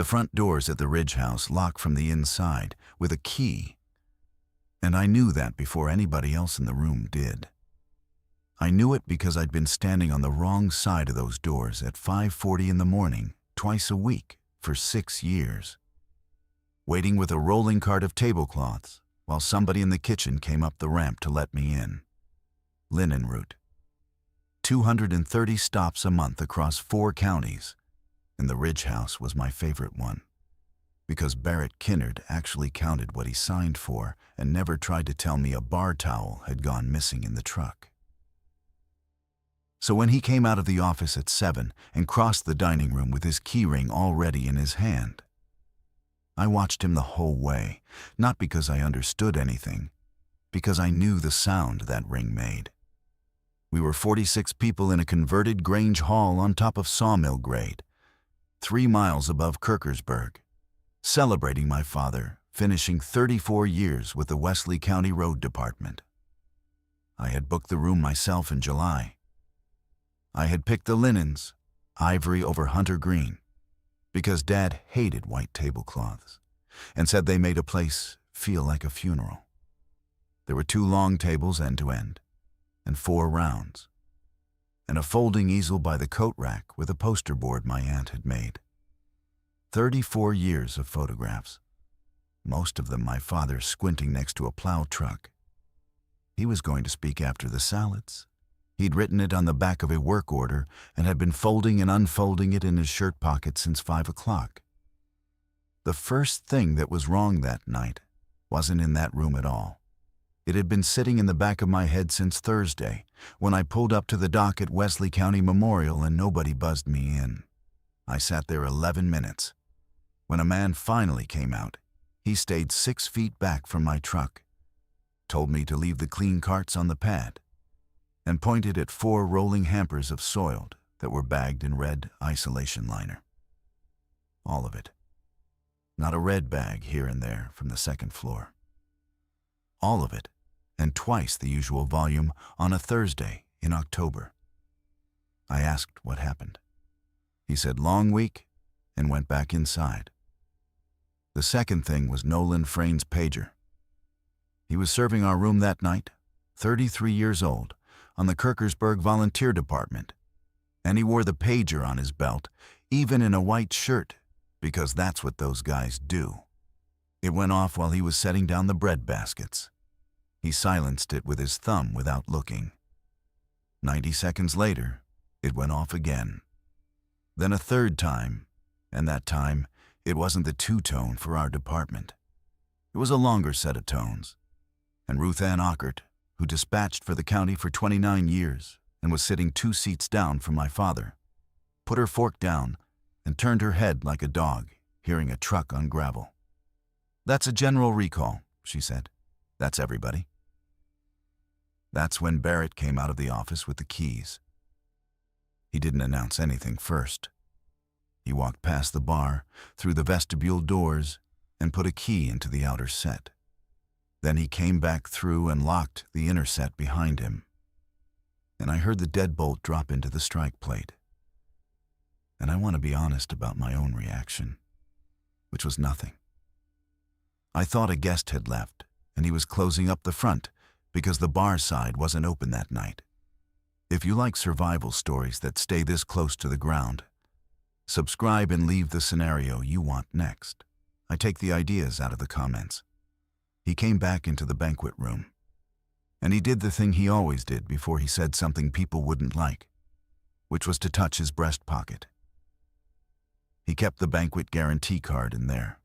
The front doors at the Ridge house lock from the inside with a key, and I knew that before anybody else in the room did. I knew it because I'd been standing on the wrong side of those doors at 5:40 in the morning, twice a week, for 6 years, waiting with a rolling cart of tablecloths while somebody in the kitchen came up the ramp to let me in. Linen route. 230 stops a month across 4 counties, and the Ridge house was my favorite one, because Barrett Kinnard actually counted what he signed for and never tried to tell me a bar towel had gone missing in the truck. So when he came out of the office at 7 and crossed the dining room with his keyring already in his hand, I watched him the whole way, not because I understood anything, because I knew the sound that ring made. We were 46 people in a converted Grange hall on top of Sawmill grade, 3 miles above Kirkersburg, celebrating my father finishing 34 years with the Wesley County Road Department. I had booked the room myself in July. I had picked the linens, ivory over hunter green, because Dad hated white tablecloths and said they made a place feel like a funeral. There were 2 long tables end to end, and 4 rounds, and a folding easel by the coat rack with a poster board my aunt had made. 34 years of photographs, most of them my father squinting next to a plow truck. He was going to speak after the salads. He'd written it on the back of a work order and had been folding and unfolding it in his shirt pocket since 5 o'clock. The first thing that was wrong that night wasn't in that room at all. It had been sitting in the back of my head since Thursday, when I pulled up to the dock at Wesley County Memorial and nobody buzzed me in. I sat there 11 minutes. When a man finally came out, he stayed 6 feet back from my truck, told me to leave the clean carts on the pad, and pointed at 4 rolling hampers of soiled that were bagged in red isolation liner. All of it. Not a red bag here and there from the 2nd floor. All of it, and twice the usual volume on a Thursday in October. I asked what happened. He said long week and went back inside. The second thing was Nolan Frain's pager. He was serving our room that night, 33 years old, on the Kirkersburg Volunteer Department, and he wore the pager on his belt, even in a white shirt, because that's what those guys do. It went off while he was setting down the bread baskets. He silenced it with his thumb without looking. 90 seconds later, it went off again. Then a 3rd time, and that time, it wasn't the 2-tone for our department. It was a longer set of tones, and Ruth Ann Ockert, who dispatched for the county for 29 years and was sitting 2 seats down from my father, put her fork down and turned her head like a dog, hearing a truck on gravel. "That's a general recall," she said. "That's everybody." That's when Barrett came out of the office with the keys. He didn't announce anything first. He walked past the bar, through the vestibule doors, and put a key into the outer set. Then he came back through and locked the inner set behind him. And I heard the deadbolt drop into the strike plate. And I want to be honest about my own reaction, which was nothing. I thought a guest had left, and he was closing up the front because the bar side wasn't open that night. If you like survival stories that stay this close to the ground, subscribe and leave the scenario you want next. I take the ideas out of the comments. He came back into the banquet room, and he did the thing he always did before he said something people wouldn't like, which was to touch his breast pocket. He kept the banquet guarantee card in there.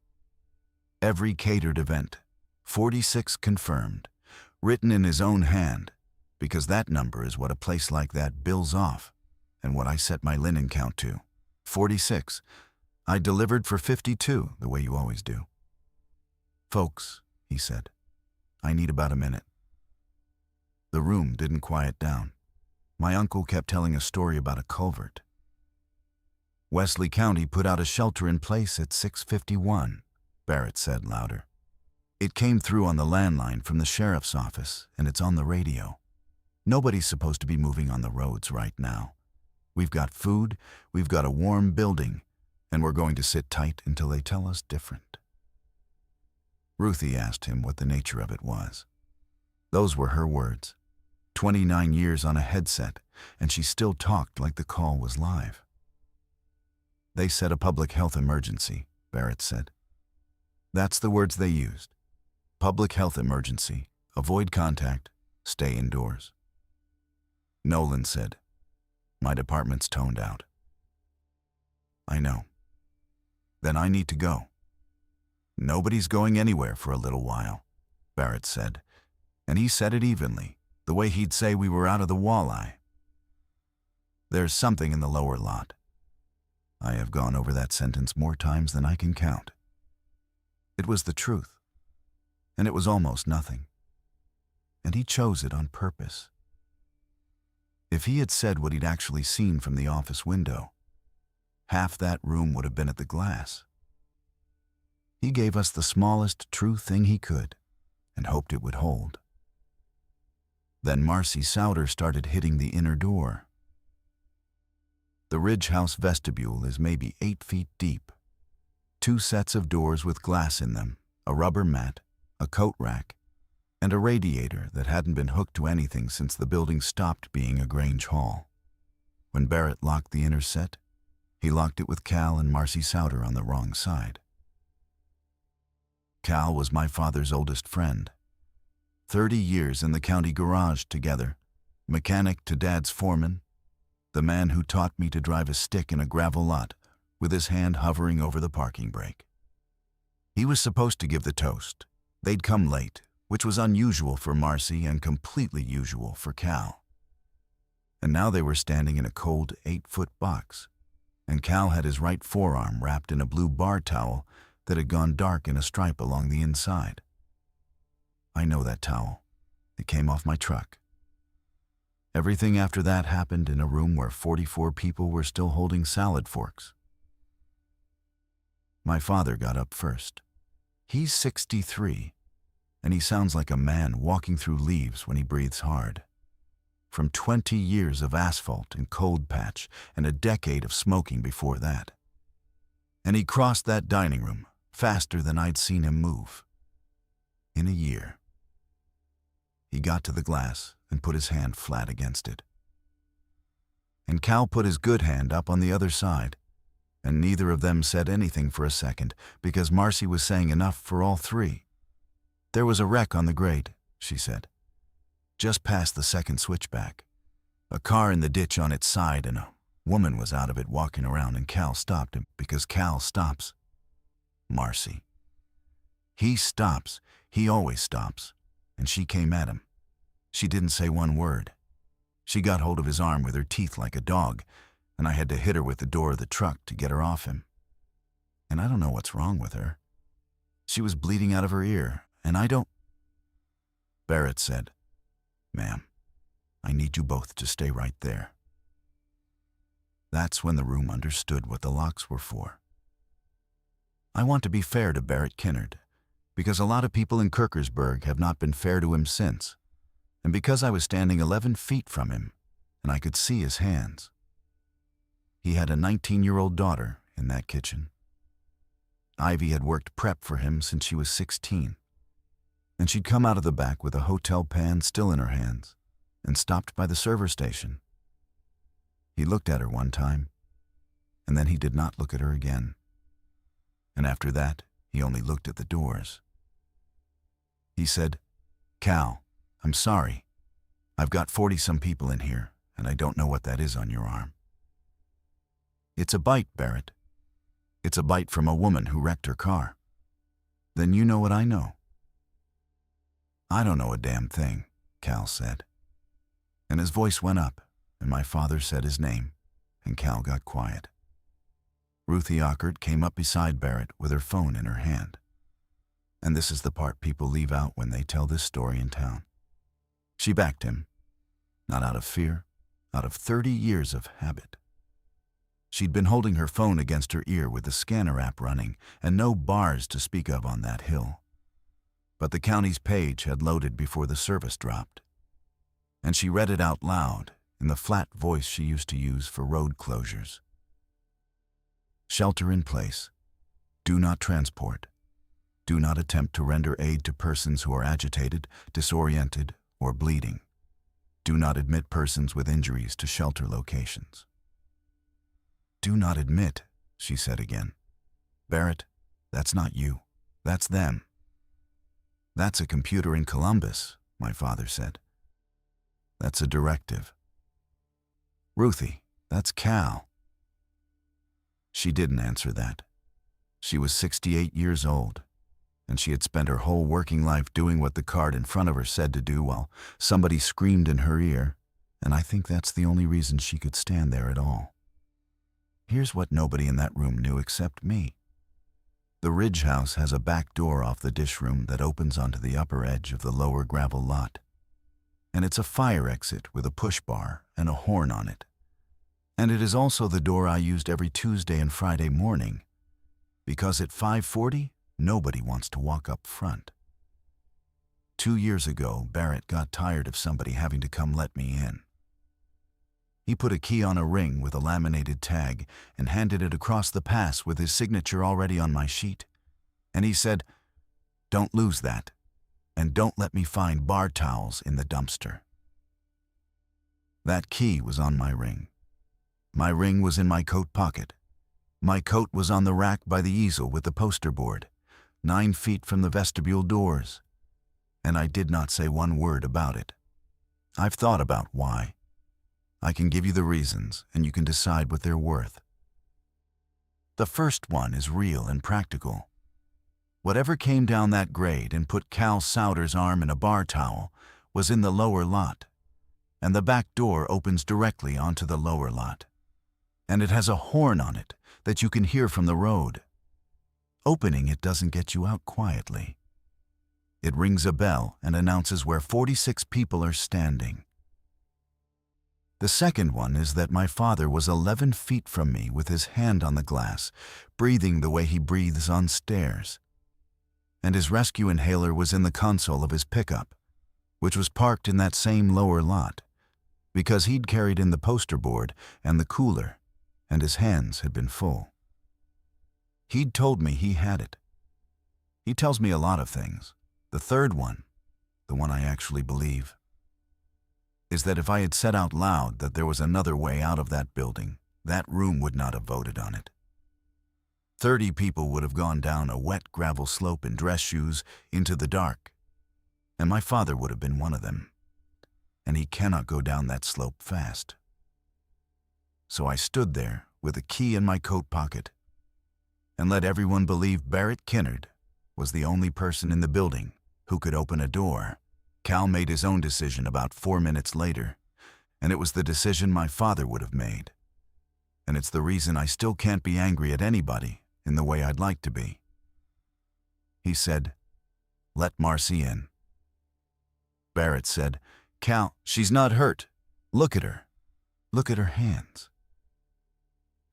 Every catered event, 46 confirmed, written in his own hand, because that number is what a place like that bills off, and what I set my linen count to. 46. I delivered for 52, the way you always do. "Folks," he said, "I need about a minute." The room didn't quiet down. My uncle kept telling a story about a culvert. "Wesley County put out a shelter in place at 6:51, Barrett said louder. "It came through on the landline from the sheriff's office, and it's on the radio. Nobody's supposed to be moving on the roads right now. We've got food, we've got a warm building, and we're going to sit tight until they tell us different. Ruthie asked him what the nature of it was. Those were her words. 29 years on a headset, and she still talked like the call was live. They said a public health emergency, Barrett said. That's the words they used. Public health emergency. Avoid contact. Stay indoors. Nolan said, "My department's toned out." "I know. Then I need to go." "Nobody's going anywhere for a little while," Barrett said, and he said it evenly, the way he'd say we were out of the walleye. "There's something in the lower lot." I have gone over that sentence more times than I can count. It was the truth, and it was almost nothing. And he chose it on purpose. If he had said what he'd actually seen from the office window, half that room would have been at the glass. He gave us the smallest true thing he could and hoped it would hold. Then Marcy Sowder started hitting the inner door. The Ridge House vestibule is maybe 8 feet deep. 2 sets of doors with glass in them, a rubber mat, a coat rack, and a radiator that hadn't been hooked to anything since the building stopped being a Grange hall. When Barrett locked the inner set, he locked it with Cal and Marcy Sowder on the wrong side. Cal was my father's oldest friend. 30 years in the county garage together, mechanic to Dad's foreman, the man who taught me to drive a stick in a gravel lot with his hand hovering over the parking brake. He was supposed to give the toast. They'd come late, which was unusual for Marcy and completely usual for Cal. And now they were standing in a cold 8-foot box, and Cal had his right forearm wrapped in a blue bar towel that had gone dark in a stripe along the inside. I know that towel. It came off my truck. Everything after that happened in a room where 44 people were still holding salad forks. My father got up first. He's 63, and he sounds like a man walking through leaves when he breathes hard. From 20 years of asphalt and cold patch and a decade of smoking before that. And he crossed that dining room faster than I'd seen him move. In a year. He got to the glass and put his hand flat against it. And Cal put his good hand up on the other side, and neither of them said anything for a second because Marcy was saying enough for all three. "There was a wreck on the grade," she said. "Just past the second switchback. A car in the ditch on its side and a woman was out of it walking around and Cal stopped him because Cal stops. Marcy. He stops. He always stops. And she came at him. She didn't say one word. She got hold of his arm with her teeth like a dog, and I had to hit her with the door of the truck to get her off him. And I don't know what's wrong with her. She was bleeding out of her ear, and I don't..." Barrett said, "Ma'am, I need you both to stay right there." That's when the room understood what the locks were for. I want to be fair to Barrett Kinnard, because a lot of people in Kirkersburg have not been fair to him since, and because I was standing 11 feet from him, and I could see his hands. He had a 19-year-old daughter in that kitchen. Ivy had worked prep for him since she was 16, and she'd come out of the back with a hotel pan still in her hands and stopped by the server station. He looked at her one time, and then he did not look at her again. And after that, he only looked at the doors. He said, "Cal, I'm sorry. I've got 40-some people in here, and I don't know what that is on your arm." "It's a bite, Barrett. It's a bite from a woman who wrecked her car." "Then you know what I know." "I don't know a damn thing," Cal said. And his voice went up, and my father said his name, and Cal got quiet. Ruthie Ockert came up beside Barrett with her phone in her hand. And this is the part people leave out when they tell this story in town. She backed him, not out of fear, out of 30 years of habit. She'd been holding her phone against her ear with the scanner app running and no bars to speak of on that hill. But the county's page had loaded before the service dropped. And she read it out loud in the flat voice she used to use for road closures. Shelter in place. Do not transport. Do not attempt to render aid to persons who are agitated, disoriented, or bleeding. Do not admit persons with injuries to shelter locations. Do not admit, she said again. Barrett, that's not you. That's them. That's a computer in Columbus, my father said. That's a directive. Ruthie, that's Cal. She didn't answer that. She was 68 years old, and she had spent her whole working life doing what the card in front of her said to do while somebody screamed in her ear, and I think that's the only reason she could stand there at all. Here's what nobody in that room knew except me. The Ridge house has a back door off the dish room that opens onto the upper edge of the lower gravel lot. And it's a fire exit with a push bar and a horn on it. And it is also the door I used every Tuesday and Friday morning, because at 5:40, nobody wants to walk up front. 2 years ago, Barrett got tired of somebody having to come let me in. He put a key on a ring with a laminated tag and handed it across the pass with his signature already on my sheet. And he said, "Don't lose that, and don't let me find bar towels in the dumpster." That key was on my ring. My ring was in my coat pocket. My coat was on the rack by the easel with the poster board, 9 feet from the vestibule doors. And I did not say one word about it. I've thought about why. I can give you the reasons, and you can decide what they're worth. The first one is real and practical. Whatever came down that grade and put Cal Sowder's arm in a bar towel was in the lower lot, and the back door opens directly onto the lower lot. And it has a horn on it that you can hear from the road. Opening it doesn't get you out quietly. It rings a bell and announces where 46 people are standing. The second one is that my father was 11 feet from me with his hand on the glass, breathing the way he breathes on stairs. And his rescue inhaler was in the console of his pickup, which was parked in that same lower lot, because he'd carried in the poster board and the cooler, and his hands had been full. He'd told me he had it. He tells me a lot of things. The third one, the one I actually believe, is that if I had said out loud that there was another way out of that building, that room would not have voted on it. 30 people would have gone down a wet gravel slope in dress shoes into the dark, and my father would have been one of them. And he cannot go down that slope fast. So I stood there with a key in my coat pocket and let everyone believe Barrett Kinnard was the only person in the building who could open a door. Cal made his own decision about 4 minutes later, and it was the decision my father would have made. And it's the reason I still can't be angry at anybody in the way I'd like to be. He said, "Let Marcy in." Barrett said, "Cal, she's not hurt. Look at her. Look at her hands."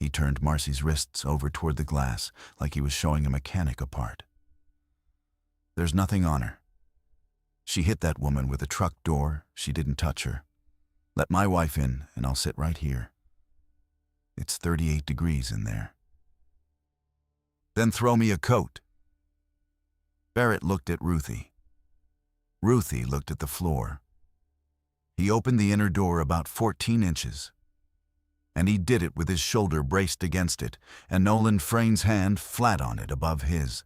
He turned Marcy's wrists over toward the glass like he was showing a mechanic a part. "There's nothing on her. She hit that woman with a truck door. She didn't touch her. Let my wife in, and I'll sit right here. It's 38 degrees in there." "Then throw me a coat." Barrett looked at Ruthie. Ruthie looked at the floor. He opened the inner door about 14 inches. And he did it with his shoulder braced against it, and Nolan Frayn's hand flat on it above his.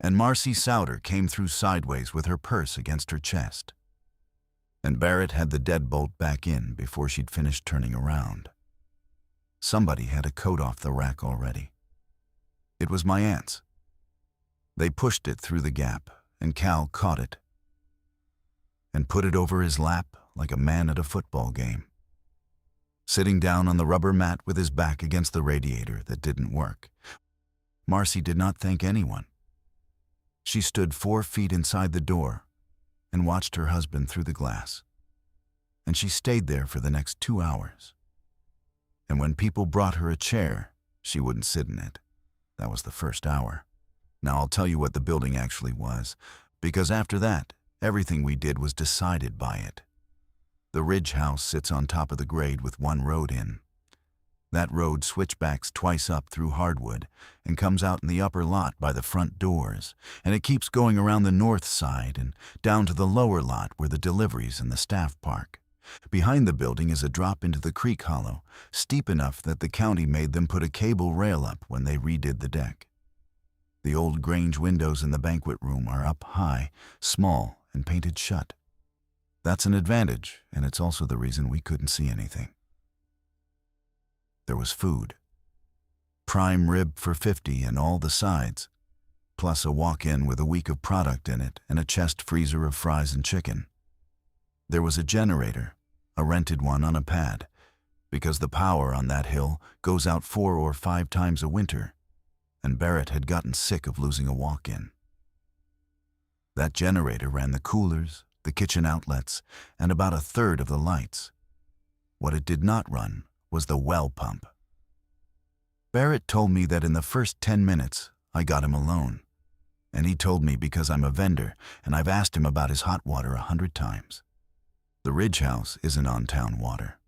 And Marcy Sowder came through sideways with her purse against her chest. And Barrett had the deadbolt back in before she'd finished turning around. Somebody had a coat off the rack already. It was my aunt's. They pushed it through the gap, and Cal caught it and put it over his lap like a man at a football game, sitting down on the rubber mat with his back against the radiator that didn't work. Marcy did not thank anyone. She stood 4 feet inside the door and watched her husband through the glass. And she stayed there for the next 2 hours. And when people brought her a chair, she wouldn't sit in it. That was the first hour. Now I'll tell you what the building actually was, because after that, everything we did was decided by it. The Ridge house sits on top of the grade with one road in. That road switchbacks twice up through hardwood and comes out in the upper lot by the front doors, and it keeps going around the north side and down to the lower lot where the deliveries and the staff park. Behind the building is a drop into the creek hollow, steep enough that the county made them put a cable rail up when they redid the deck. The old Grange windows in the banquet room are up high, small, and painted shut. That's an advantage, and it's also the reason we couldn't see anything. There was food. Prime rib for $50 and all the sides, plus a walk-in with a week of product in it and a chest freezer of fries and chicken. There was a generator, a rented one on a pad, because the power on that hill goes out 4 or 5 times a winter, and Barrett had gotten sick of losing a walk-in. That generator ran the coolers, the kitchen outlets, and about 1/3 of the lights. What it did not run was the well pump. Barrett told me that in the first 10 minutes, I got him alone. And he told me because I'm a vendor, and I've asked him about his hot water 100 times. The Ridge House isn't on town water.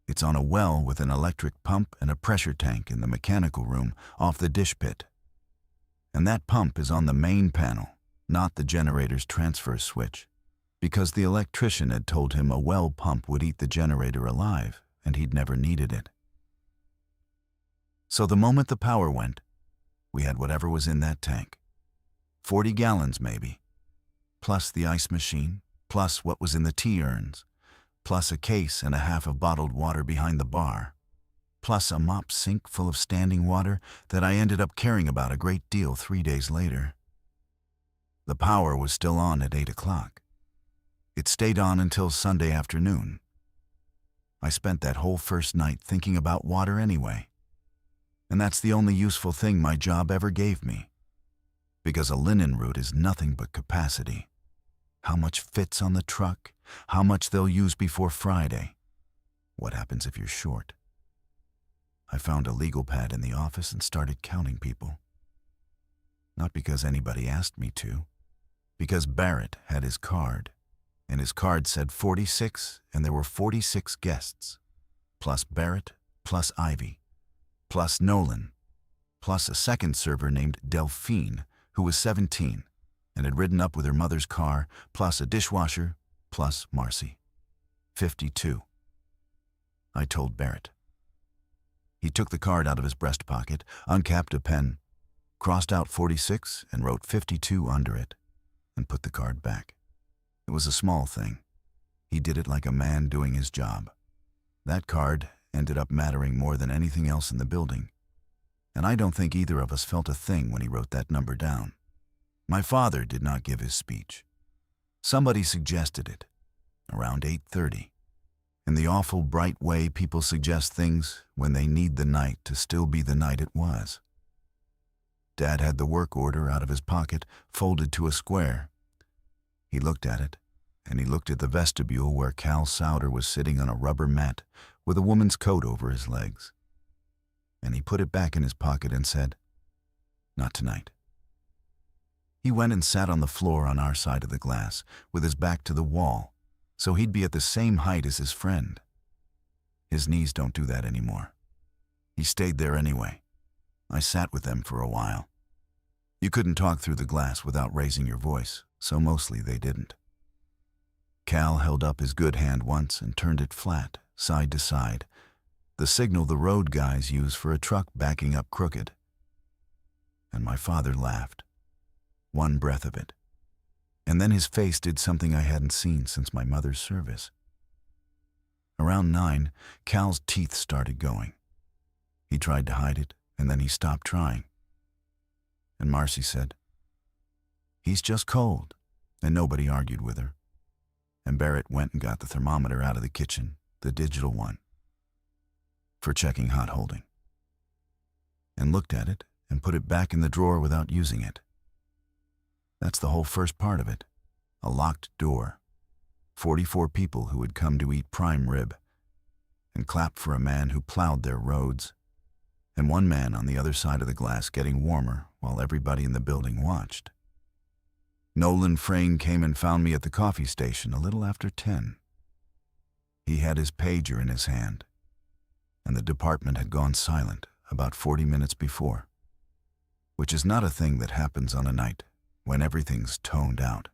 It's on a well with an electric pump and a pressure tank in the mechanical room off the dish pit. And that pump is on the main panel, not the generator's transfer switch, because the electrician had told him a well pump would eat the generator alive, and he'd never needed it. So the moment the power went, we had whatever was in that tank. 40 gallons maybe, plus the ice machine, plus what was in the tea urns, plus a case and a half of bottled water behind the bar, plus a mop sink full of standing water that I ended up caring about a great deal 3 days later. The power was still on at 8 o'clock. It stayed on until Sunday afternoon. I spent that whole first night thinking about water anyway. And that's the only useful thing my job ever gave me. Because a linen route is nothing but capacity. How much fits on the truck, how much they'll use before Friday. What happens if you're short? I found a legal pad in the office and started counting people. Not because anybody asked me to, because Barrett had his card. And his card said 46, and there were 46 guests, plus Barrett, plus Ivy, plus Nolan, plus a second server named Delphine, who was 17, and had ridden up with her mother's car, plus a dishwasher, plus Marcy. 52. I told Barrett. He took the card out of his breast pocket, uncapped a pen, crossed out 46, and wrote 52 under it, and put the card back. It was a small thing. He did it like a man doing his job. That card ended up mattering more than anything else in the building. And I don't think either of us felt a thing when he wrote that number down. My father did not give his speech. Somebody suggested it, around 8:30, in the awful bright way people suggest things when they need the night to still be the night it was. Dad had the work order out of his pocket, folded to a square. He looked at it, and he looked at the vestibule where Cal Sowder was sitting on a rubber mat with a woman's coat over his legs. And he put it back in his pocket and said, "Not tonight." He went and sat on the floor on our side of the glass, with his back to the wall, so he'd be at the same height as his friend. His knees don't do that anymore. He stayed there anyway. I sat with them for a while. You couldn't talk through the glass without raising your voice, so mostly they didn't. Cal held up his good hand once and turned it flat, side to side, the signal the road guys use for a truck backing up crooked. And my father laughed. One breath of it. And then his face did something I hadn't seen since my mother's service. Around 9, Cal's teeth started going. He tried to hide it, and then he stopped trying. And Marcy said, "He's just cold," and nobody argued with her. And Barrett went and got the thermometer out of the kitchen, the digital one, for checking hot holding, and looked at it and put it back in the drawer without using it. That's the whole first part of it, a locked door, 44 people who had come to eat prime rib, and clap for a man who plowed their roads, and one man on the other side of the glass getting warmer while everybody in the building watched. Nolan Frayne came and found me at the coffee station a little after 10. He had his pager in his hand. and the department had gone silent about 40 minutes before, which is not a thing that happens on a night when everything's toned out.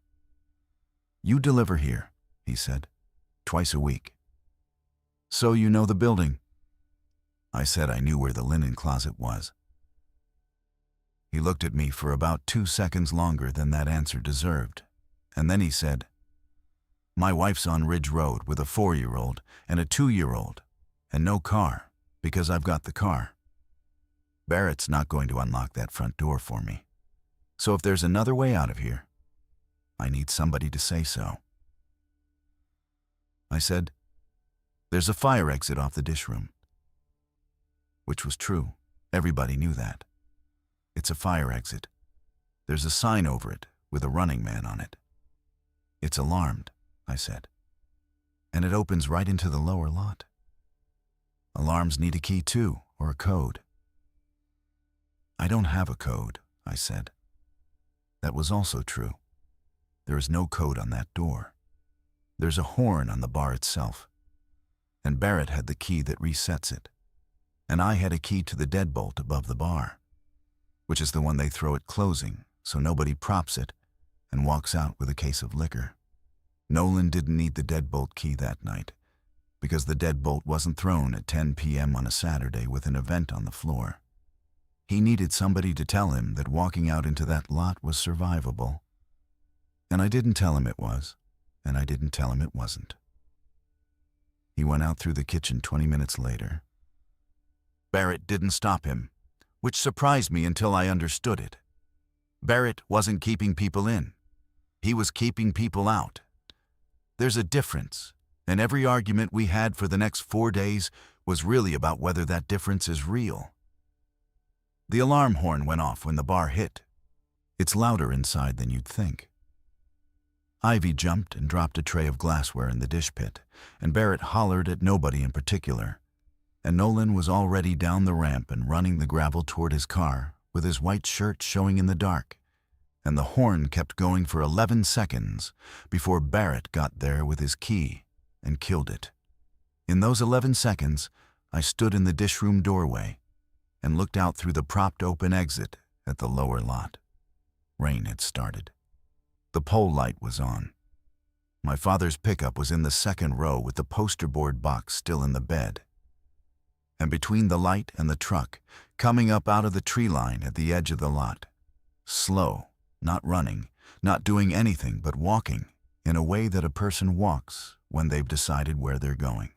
"You deliver here," he said, "twice a week. So you know the building." I said I knew where the linen closet was. He looked at me for about 2 seconds longer than that answer deserved, and then he said, "My wife's on Ridge Road with a 4-year-old and a 2-year-old, and no car, because I've got the car. Barrett's not going to unlock that front door for me. So if there's another way out of here, I need somebody to say so." I said, "There's a fire exit off the dish room." Which was true. Everybody knew that. It's a fire exit. There's a sign over it with a running man on it. "It's alarmed," I said, "and it opens right into the lower lot. Alarms need a key too, or a code." "I don't have a code," I said. That was also true. There is no code on that door. There's a horn on the bar itself, and Barrett had the key that resets it, and I had a key to the deadbolt above the bar, which is the one they throw at closing so nobody props it and walks out with a case of liquor. Nolan didn't need the deadbolt key that night because the deadbolt wasn't thrown at 10 p.m. on a Saturday with an event on the floor. He needed somebody to tell him that walking out into that lot was survivable. And I didn't tell him it was, and I didn't tell him it wasn't. He went out through the kitchen 20 minutes later. Barrett didn't stop him, which surprised me until I understood it. Barrett wasn't keeping people in. He was keeping people out. There's a difference, and every argument we had for the next 4 days was really about whether that difference is real. The alarm horn went off when the bar hit. It's louder inside than you'd think. Ivy jumped and dropped a tray of glassware in the dish pit, and Barrett hollered at nobody in particular. And Nolan was already down the ramp and running the gravel toward his car with his white shirt showing in the dark, and the horn kept going for 11 seconds before Barrett got there with his key and killed it. In those 11 seconds, I stood in the dishroom doorway and looked out through the propped open exit at the lower lot. Rain had started. The pole light was on. My father's pickup was in the second row with the poster board box still in the bed. And between the light and the truck, coming up out of the tree line at the edge of the lot, slow, not running, not doing anything but walking in a way that a person walks when they've decided where they're going.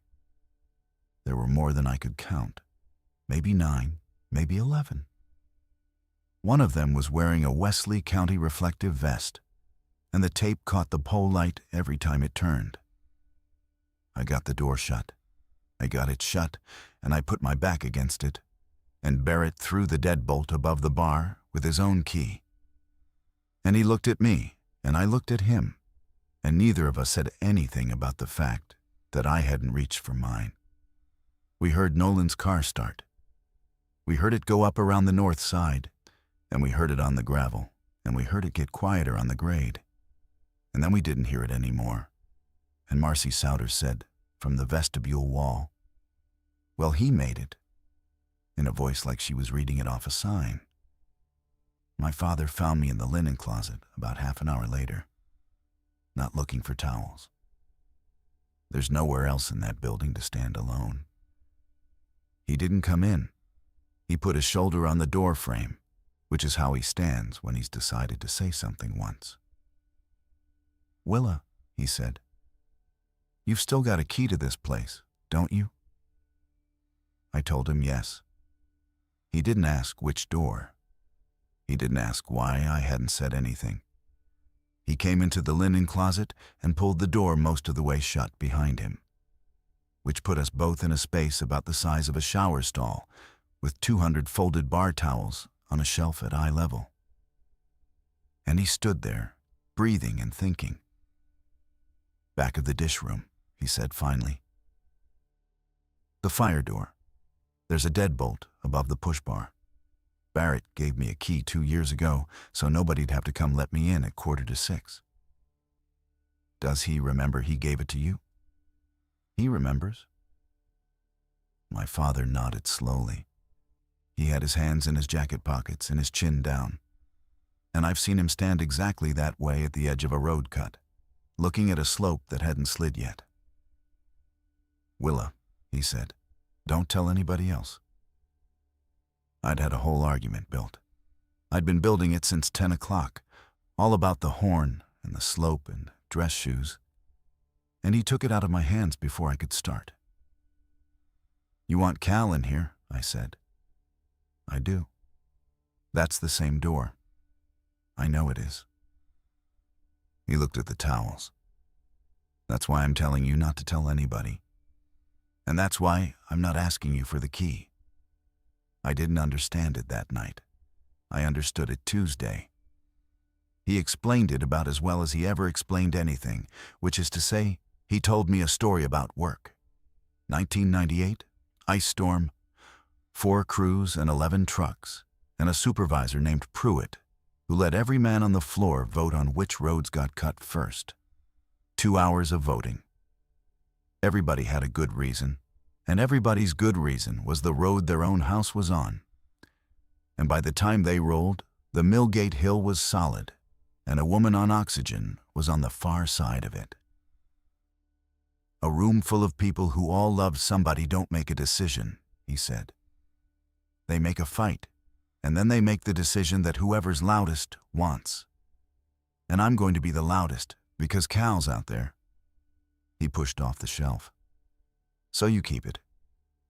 There were more than I could count, maybe 9, maybe 11. One of them was wearing a Wesley County reflective vest, and the tape caught the pole light every time it turned. I got the door shut. I got it shut, and I put my back against it, and Barrett threw the deadbolt above the bar with his own key. And he looked at me, and I looked at him, and neither of us said anything about the fact that I hadn't reached for mine. We heard Nolan's car start. We heard it go up around the north side, and we heard it on the gravel, and we heard it get quieter on the grade. And then we didn't hear it anymore. And Marcy Sowder said, from the vestibule wall, "Well, he made it," in a voice like she was reading it off a sign. My father found me in the linen closet about half an hour later, not looking for towels. There's nowhere else in that building to stand alone. He didn't come in. He put his shoulder on the door frame, which is how he stands when he's decided to say something once. "Willa," he said, "you've still got a key to this place, don't you?" I told him yes. He didn't ask which door. He didn't ask why I hadn't said anything. He came into the linen closet and pulled the door most of the way shut behind him, which put us both in a space about the size of a shower stall with 200 folded bar towels on a shelf at eye level. And he stood there, breathing and thinking. "Back of the dish room," he said finally. "The fire door. There's a deadbolt above the push bar. Barrett gave me a key 2 years ago, so nobody'd have to come let me in at 5:45. Does he remember he gave it to you?" "He remembers." My father nodded slowly. He had his hands in his jacket pockets and his chin down. And I've seen him stand exactly that way at the edge of a road cut, looking at a slope that hadn't slid yet. "Willa," he said, "don't tell anybody else." I'd had a whole argument built. I'd been building it since 10 o'clock, all about the horn and the slope and dress shoes. And he took it out of my hands before I could start. "You want Cal in here," I said. "I do. That's the same door." "I know it is." He looked at the towels. "That's why I'm telling you not to tell anybody. And that's why I'm not asking you for the key." I didn't understand it that night. I understood it Tuesday. He explained it about as well as he ever explained anything, which is to say, he told me a story about work. 1998, ice storm, 4 crews and 11 trucks, and a supervisor named Pruitt, who let every man on the floor vote on which roads got cut first. 2 hours of voting. Everybody had a good reason, and everybody's good reason was the road their own house was on. And by the time they rolled, the Millgate Hill was solid, and a woman on oxygen was on the far side of it. "A room full of people who all love somebody don't make a decision," he said. "They make a fight, and then they make the decision that whoever's loudest wants. And I'm going to be the loudest because Cal's out there." He pushed off the shelf. "So you keep it,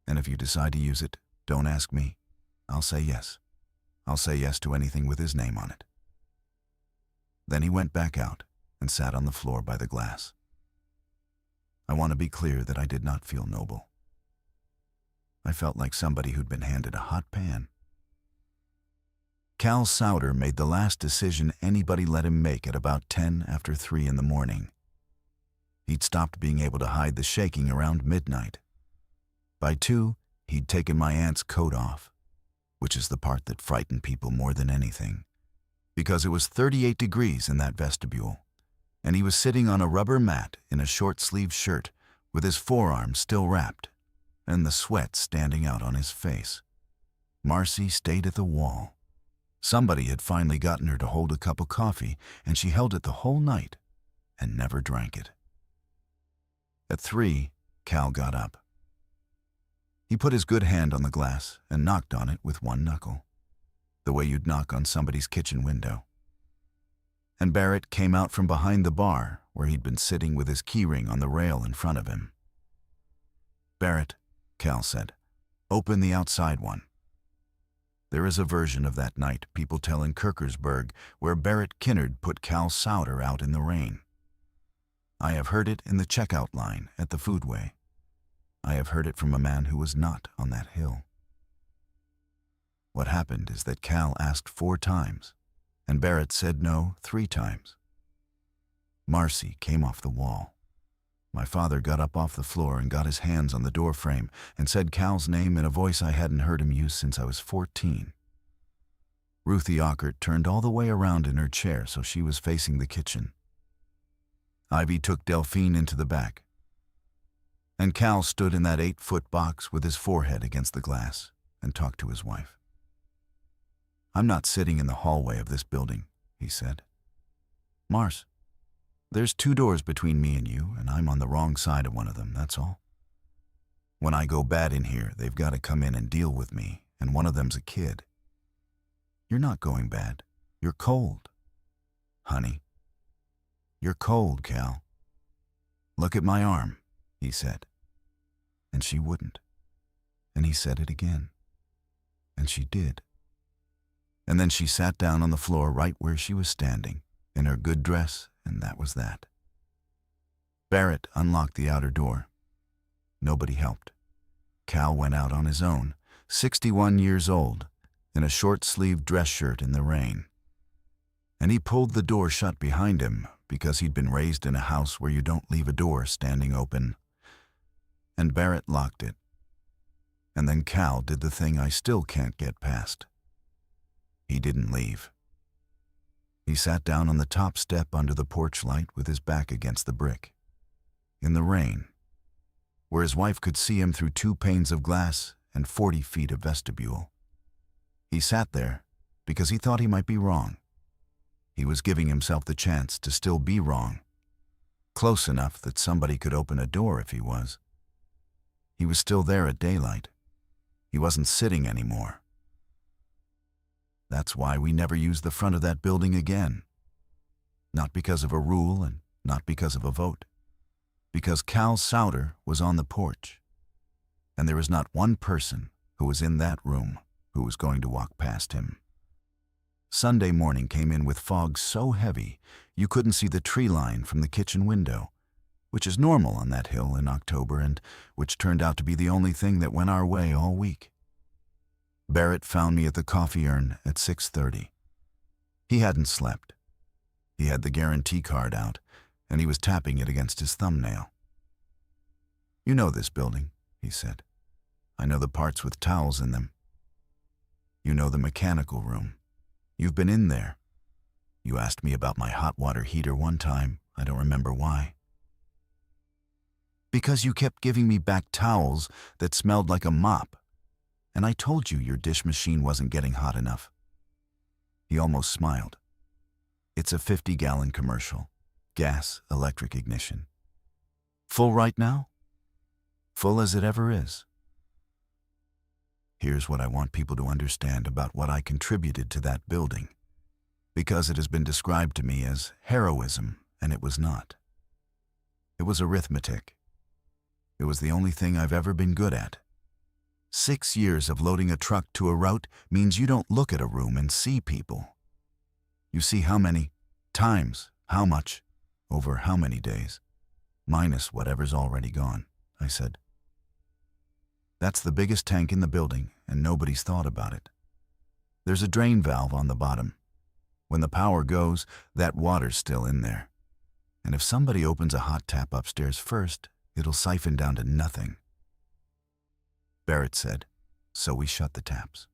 and if you decide to use it, don't ask me. I'll say yes. I'll say yes to anything with his name on it." Then he went back out and sat on the floor by the glass. I want to be clear that I did not feel noble. I felt like somebody who'd been handed a hot pan. Cal Sowder made the last decision anybody let him make at about 10 after 3 in the morning. He'd stopped being able to hide the shaking around midnight. By 2, he'd taken my aunt's coat off, which is the part that frightened people more than anything, because it was 38 degrees in that vestibule, and he was sitting on a rubber mat in a short-sleeved shirt with his forearms still wrapped and the sweat standing out on his face. Marcy stayed at the wall. Somebody had finally gotten her to hold a cup of coffee, and she held it the whole night and never drank it. At 3, Cal got up. He put his good hand on the glass and knocked on it with one knuckle, the way you'd knock on somebody's kitchen window. And Barrett came out from behind the bar where he'd been sitting with his keyring on the rail in front of him. "Barrett," Cal said, "open the outside one." There is a version of that night people tell in Kirkersburg where Barrett Kinnard put Cal Sowder out in the rain. I have heard it in the checkout line at the foodway. I have heard it from a man who was not on that hill. What happened is that Cal asked 4 times, and Barrett said no 3 times. Marcy came off the wall. My father got up off the floor and got his hands on the door frame and said Cal's name in a voice I hadn't heard him use since I was 14. Ruthie Ockert turned all the way around in her chair so she was facing the kitchen. Ivy took Delphine into the back, and Cal stood in that 8-foot box with his forehead against the glass and talked to his wife. "I'm not sitting in the hallway of this building," he said. "Mars, there's 2 doors between me and you, and I'm on the wrong side of one of them, that's all. When I go bad in here, they've got to come in and deal with me, and one of them's a kid. You're not going bad. You're cold. Honey, you're cold, Cal. Look at my arm," he said. And she wouldn't. And he said it again. And she did. And then she sat down on the floor right where she was standing, in her good dress, and that was that. Barrett unlocked the outer door. Nobody helped. Cal went out on his own, 61 years old, in a short-sleeved dress shirt in the rain. And he pulled the door shut behind him because he'd been raised in a house where you don't leave a door standing open. And Barrett locked it. And then Cal did the thing I still can't get past. He didn't leave. He sat down on the top step under the porch light with his back against the brick, in the rain, where his wife could see him through 2 panes of glass and 40 feet of vestibule. He sat there because he thought he might be wrong. He was giving himself the chance to still be wrong, close enough that somebody could open a door if he was. He was still there at daylight. He wasn't sitting anymore. That's why we never used the front of that building again. Not because of a rule and not because of a vote. Because Cal Sowder was on the porch. And there was not one person who was in that room who was going to walk past him. Sunday morning came in with fog so heavy you couldn't see the tree line from the kitchen window, which is normal on that hill in October and which turned out to be the only thing that went our way all week. Barrett found me at the coffee urn at 6:30. He hadn't slept. He had the guarantee card out, and he was tapping it against his thumbnail. "You know this building," he said. "I know the parts with towels in them. You know the mechanical room. You've been in there. You asked me about my hot water heater one time. I don't remember why. Because you kept giving me back towels that smelled like a mop, and I told you your dish machine wasn't getting hot enough." He almost smiled. "It's a 50-gallon commercial. Gas, electric ignition. Full right now? Full as it ever is. Here's what I want people to understand about what I contributed to that building, because it has been described to me as heroism, and it was not. It was arithmetic. It was the only thing I've ever been good at. 6 years of loading a truck to a route means you don't look at a room and see people. You see how many, times, how much, over how many days, minus whatever's already gone," I said. "That's the biggest tank in the building, and nobody's thought about it. There's a drain valve on the bottom. When the power goes, that water's still in there. And if somebody opens a hot tap upstairs first, it'll siphon down to nothing." Barrett said, "So we shut the taps.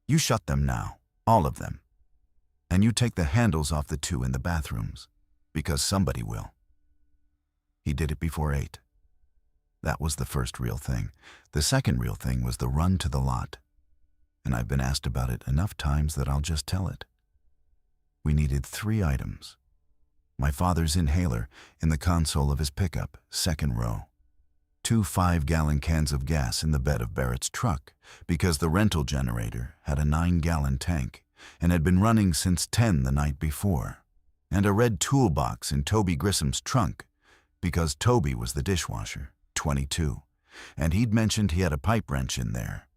You shut them now, all of them. And you take the handles off the 2 in the bathrooms, because somebody will." He did it before 8. That was the first real thing. The second real thing was the run to the lot. And I've been asked about it enough times that I'll just tell it. We needed 3 items. My father's inhaler in the console of his pickup, second row. 2 5-gallon cans of gas in the bed of Barrett's truck, because the rental generator had a 9-gallon tank and had been running since 10 the night before. And a red toolbox in Toby Grissom's trunk, because Toby was the dishwasher, 22, and he'd mentioned he had a pipe wrench in there.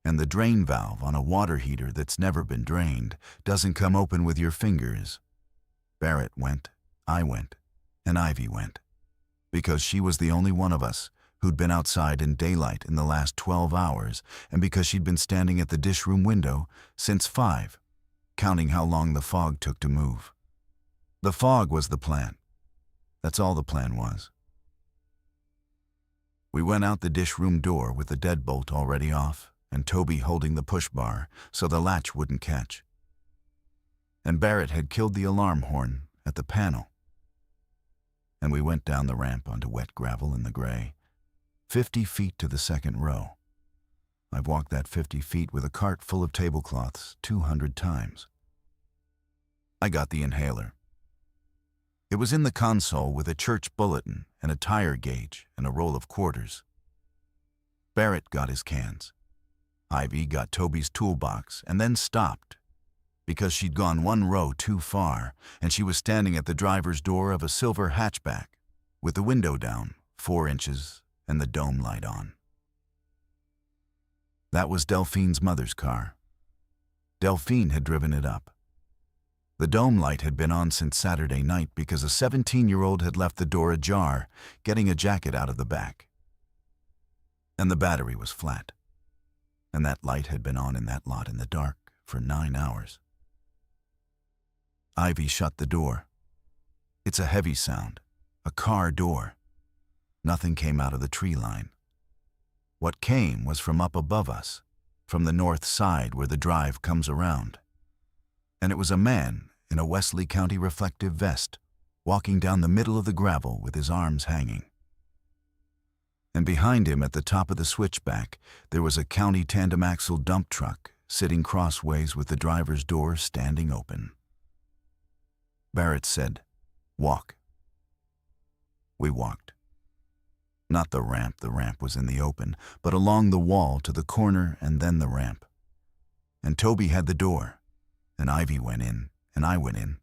And the drain valve on a water heater that's never been drained doesn't come open with your fingers. Barrett went, I went, and Ivy went, because she was the only one of us who'd been outside in daylight in the last 12 hours, and because she'd been standing at the dish room window since 5, counting how long the fog took to move. The fog was the plan. That's all the plan was. We went out the dish room door with the deadbolt already off, and Toby holding the push bar so the latch wouldn't catch. And Barrett had killed the alarm horn at the panel. And we went down the ramp onto wet gravel in the gray, 50 feet to the second row. I've walked that 50 feet with a cart full of tablecloths 200 times. I got the inhaler. It was in the console with a church bulletin and a tire gauge and a roll of quarters. Barrett got his cans. Ivy got Toby's toolbox and then stopped because she'd gone 1 row too far, and she was standing at the driver's door of a silver hatchback with the window down 4 inches and the dome light on. That was Delphine's mother's car. Delphine had driven it up. The dome light had been on since Saturday night because a 17-year-old had left the door ajar, getting a jacket out of the back. And the battery was flat. And that light had been on in that lot in the dark for 9 hours. Ivy shut the door. It's a heavy sound, a car door. Nothing came out of the tree line. What came was from up above us, from the north side where the drive comes around. And it was a man in a Wesley County reflective vest, walking down the middle of the gravel with his arms hanging. And behind him at the top of the switchback, there was a county tandem-axle dump truck sitting crossways with the driver's door standing open. Barrett said, "Walk." We walked. Not the ramp was in the open, but along the wall to the corner and then the ramp. And Toby had the door, and Ivy went in, and I went in,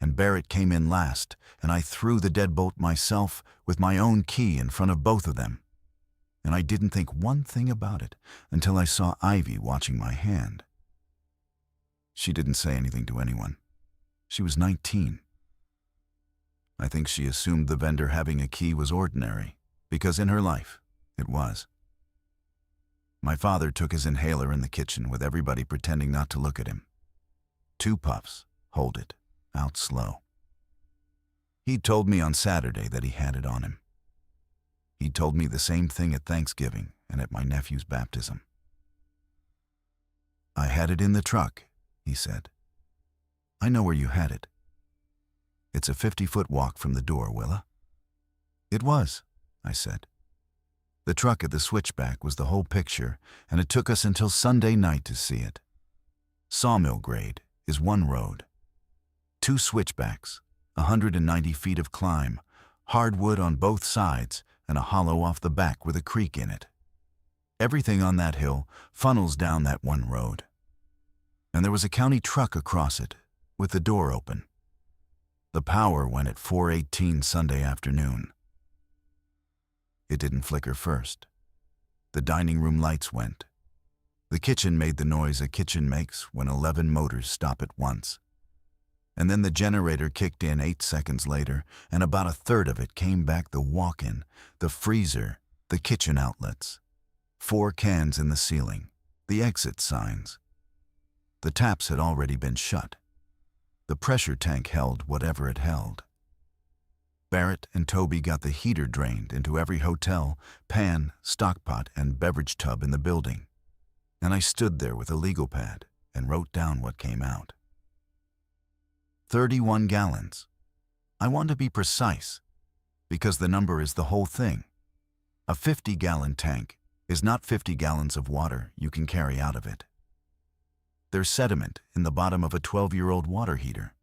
and Barrett came in last, and I threw the deadbolt myself with my own key in front of both of them. And I didn't think one thing about it until I saw Ivy watching my hand. She didn't say anything to anyone. She was 19. I think she assumed the vendor having a key was ordinary, because in her life, it was. My father took his inhaler in the kitchen with everybody pretending not to look at him. 2 puffs, hold it, out slow. He'd told me on Saturday that he had it on him. He told me the same thing at Thanksgiving and at my nephew's baptism. "I had it in the truck," he said. "I know where you had it. It's a 50-foot walk from the door, Willa." "It was," I said. The truck at the switchback was the whole picture, and it took us until Sunday night to see it. Sawmill grade is 1 road. 2 switchbacks, 190 feet of climb, hardwood on both sides, and a hollow off the back with a creek in it. Everything on that hill funnels down that 1 road. And there was a county truck across it, with the door open. The power went at 4:18 Sunday afternoon. It didn't flicker first. The dining room lights went. The kitchen made the noise a kitchen makes when 11 motors stop at once. And then the generator kicked in 8 seconds later, and about a third of it came back the walk-in, the freezer, the kitchen outlets. 4 cans in the ceiling, the exit signs. The taps had already been shut. The pressure tank held whatever it held. Barrett and Toby got the heater drained into every hotel, pan, stockpot, and beverage tub in the building. And I stood there with a legal pad and wrote down what came out. 31 gallons. I want to be precise, because the number is the whole thing. A 50-gallon tank is not 50 gallons of water you can carry out of it. There's sediment in the bottom of a 12-year-old water heater.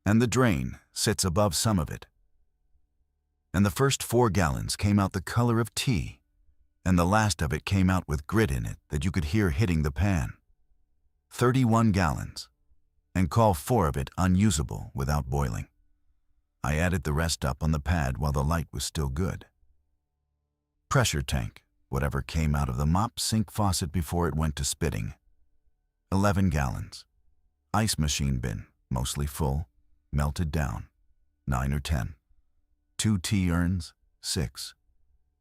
And the drain sits above some of it. And the first 4 gallons came out the color of tea, and the last of it came out with grit in it that you could hear hitting the pan. 31 gallons. And call 4 of it unusable without boiling. I added the rest up on the pad while the light was still good. Pressure tank, whatever came out of the mop sink faucet before it went to spitting. 11 gallons. Ice machine bin, mostly full, melted down, 9 or 10. 2 tea urns, 6.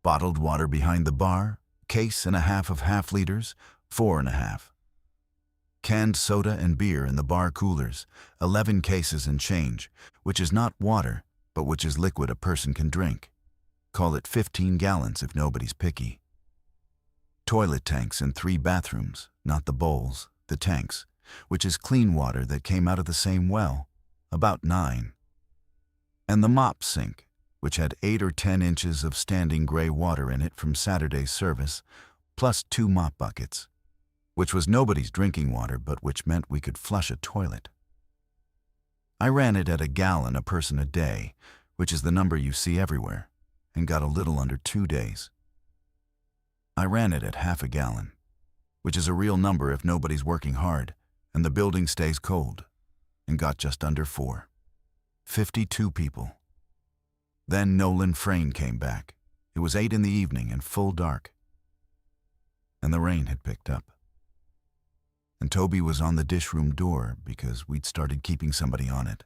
Bottled water behind the bar, case and a half of half-liters, 4.5. Canned soda and beer in the bar coolers, 11 cases and change, which is not water, but which is liquid a person can drink. Call it 15 gallons if nobody's picky. Toilet tanks in 3 bathrooms, not the bowls, the tanks, which is clean water that came out of the same well, about 9. And the mop sink, which had 8 or 10 inches of standing gray water in it from Saturday's service, plus 2 mop buckets, which was nobody's drinking water, but which meant we could flush a toilet. I ran it at 1 gallon a person a day, which is the number you see everywhere, and got a little under 2 days. I ran it at half a gallon, which is a real number if nobody's working hard, and the building stays cold, and got just under 4. 52 people. Then Nolan Frayne came back. It was 8 in the evening and full dark. And the rain had picked up. And Toby was on the dish room door because we'd started keeping somebody on it.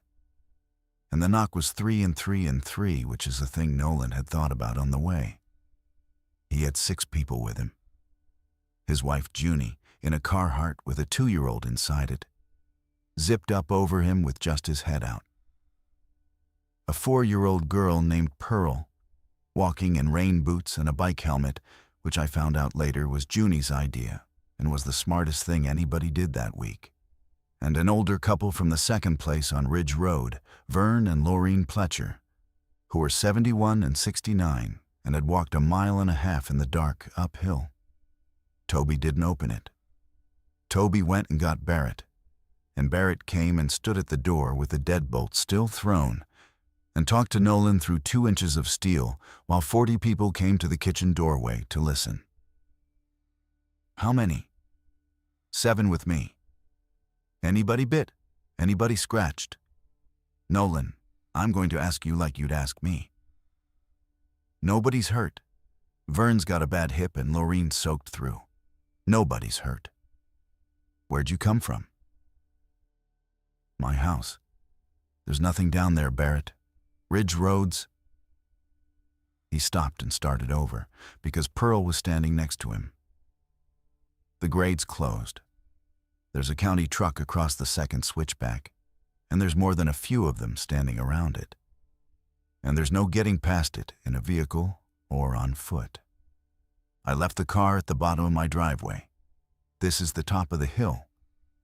And the knock was 3 and 3 and 3, which is a thing Nolan had thought about on the way. He had 6 people with him. His wife Junie in a Carhartt with a 2-year-old inside it, zipped up over him with just his head out. A 4-year-old girl named Pearl, walking in rain boots and a bike helmet, which I found out later was Junie's idea and was the smartest thing anybody did that week. And an older couple from the second place on Ridge Road, Vern and Laureen Pletcher, who were 71 and 69 and had walked a mile and a half in the dark uphill. Toby didn't open it. Toby went and got Barrett, and Barrett came and stood at the door with the deadbolt still thrown and talked to Nolan through 2 inches of steel while 40 people came to the kitchen doorway to listen. How many? 7 with me. Anybody bit? Anybody scratched? Nolan, I'm going to ask you like you'd ask me. Nobody's hurt. Vern's got a bad hip and Loreen's soaked through. Nobody's hurt. Where'd you come from? My house. There's nothing down there, Barrett. Ridge roads. He stopped and started over, because Pearl was standing next to him. The grade's closed. There's a county truck across the second switchback, and there's more than a few of them standing around it. And there's no getting past it in a vehicle or on foot. I left the car at the bottom of my driveway. This is the top of the hill,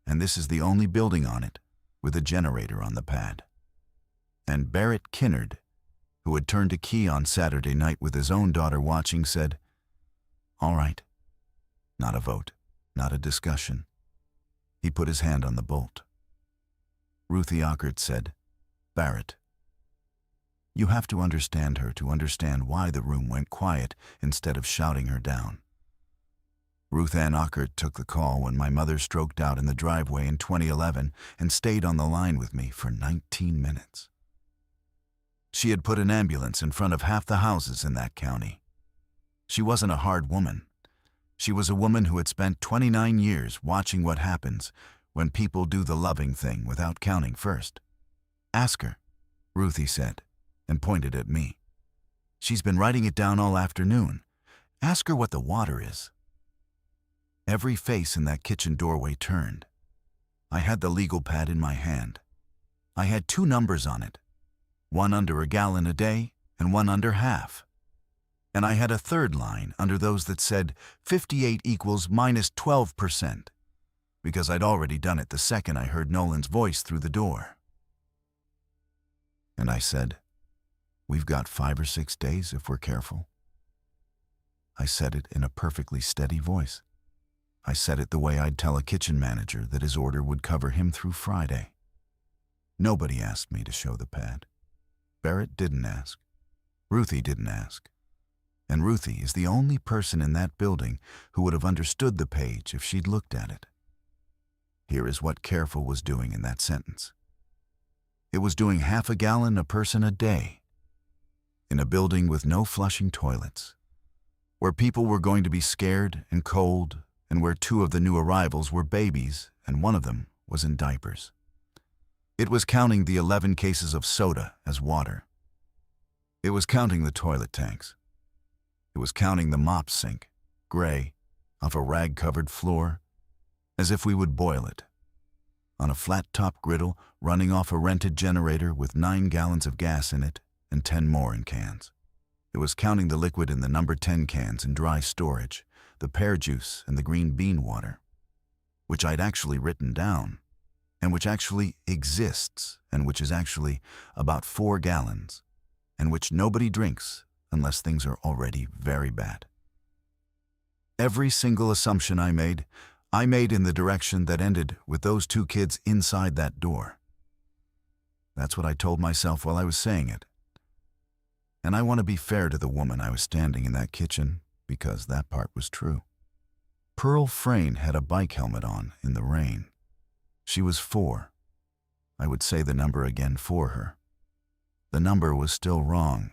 and this is the only building on it with a generator on the pad. And Barrett Kinnard, who had turned a key on Saturday night with his own daughter watching, said, "All right." Not a vote, not a discussion. He put his hand on the bolt. Ruthie Ockert said, "Barrett, you have to understand her to understand why the room went quiet instead of shouting her down." Ruth Ann Ockert took the call when my mother stroked out in the driveway in 2011 and stayed on the line with me for 19 minutes. She had put an ambulance in front of half the houses in that county. She wasn't a hard woman. She was a woman who had spent 29 years watching what happens when people do the loving thing without counting first. "Ask her," Ruthie said, and pointed at me. "She's been writing it down all afternoon. Ask her what the water is." Every face in that kitchen doorway turned. I had the legal pad in my hand. I had 2 numbers on it, one under a gallon a day and one under half. And I had a third line under those that said 58 equals minus 12%, because I'd already done it the second I heard Nolan's voice through the door. And I said, "We've got 5 or 6 days if we're careful." I said it in a perfectly steady voice. I said it the way I'd tell a kitchen manager that his order would cover him through Friday. Nobody asked me to show the pad. Barrett didn't ask. Ruthie didn't ask. And Ruthie is the only person in that building who would have understood the page if she'd looked at it. Here is what careful was doing in that sentence. It was doing half a gallon a person a day, in a building with no flushing toilets, where people were going to be scared and cold, and where 2 of the new arrivals were babies and one of them was in diapers. It was counting the 11 cases of soda as water. It was counting the toilet tanks. It was counting the mop sink, gray, off a rag-covered floor, as if we would boil it, on a flat-top griddle running off a rented generator with 9 gallons of gas in it and 10 more in cans. It was counting the liquid in the number 10 cans in dry storage, the pear juice and the green bean water, which I'd actually written down, and which actually exists, and which is actually about 4 gallons, and which nobody drinks unless things are already very bad. Every single assumption I made in the direction that ended with those 2 kids inside that door. That's what I told myself while I was saying it. And I want to be fair to the woman I was standing in that kitchen, because that part was true. Pearl Frayne had a bike helmet on in the rain. She was 4. I would say the number again for her. The number was still wrong,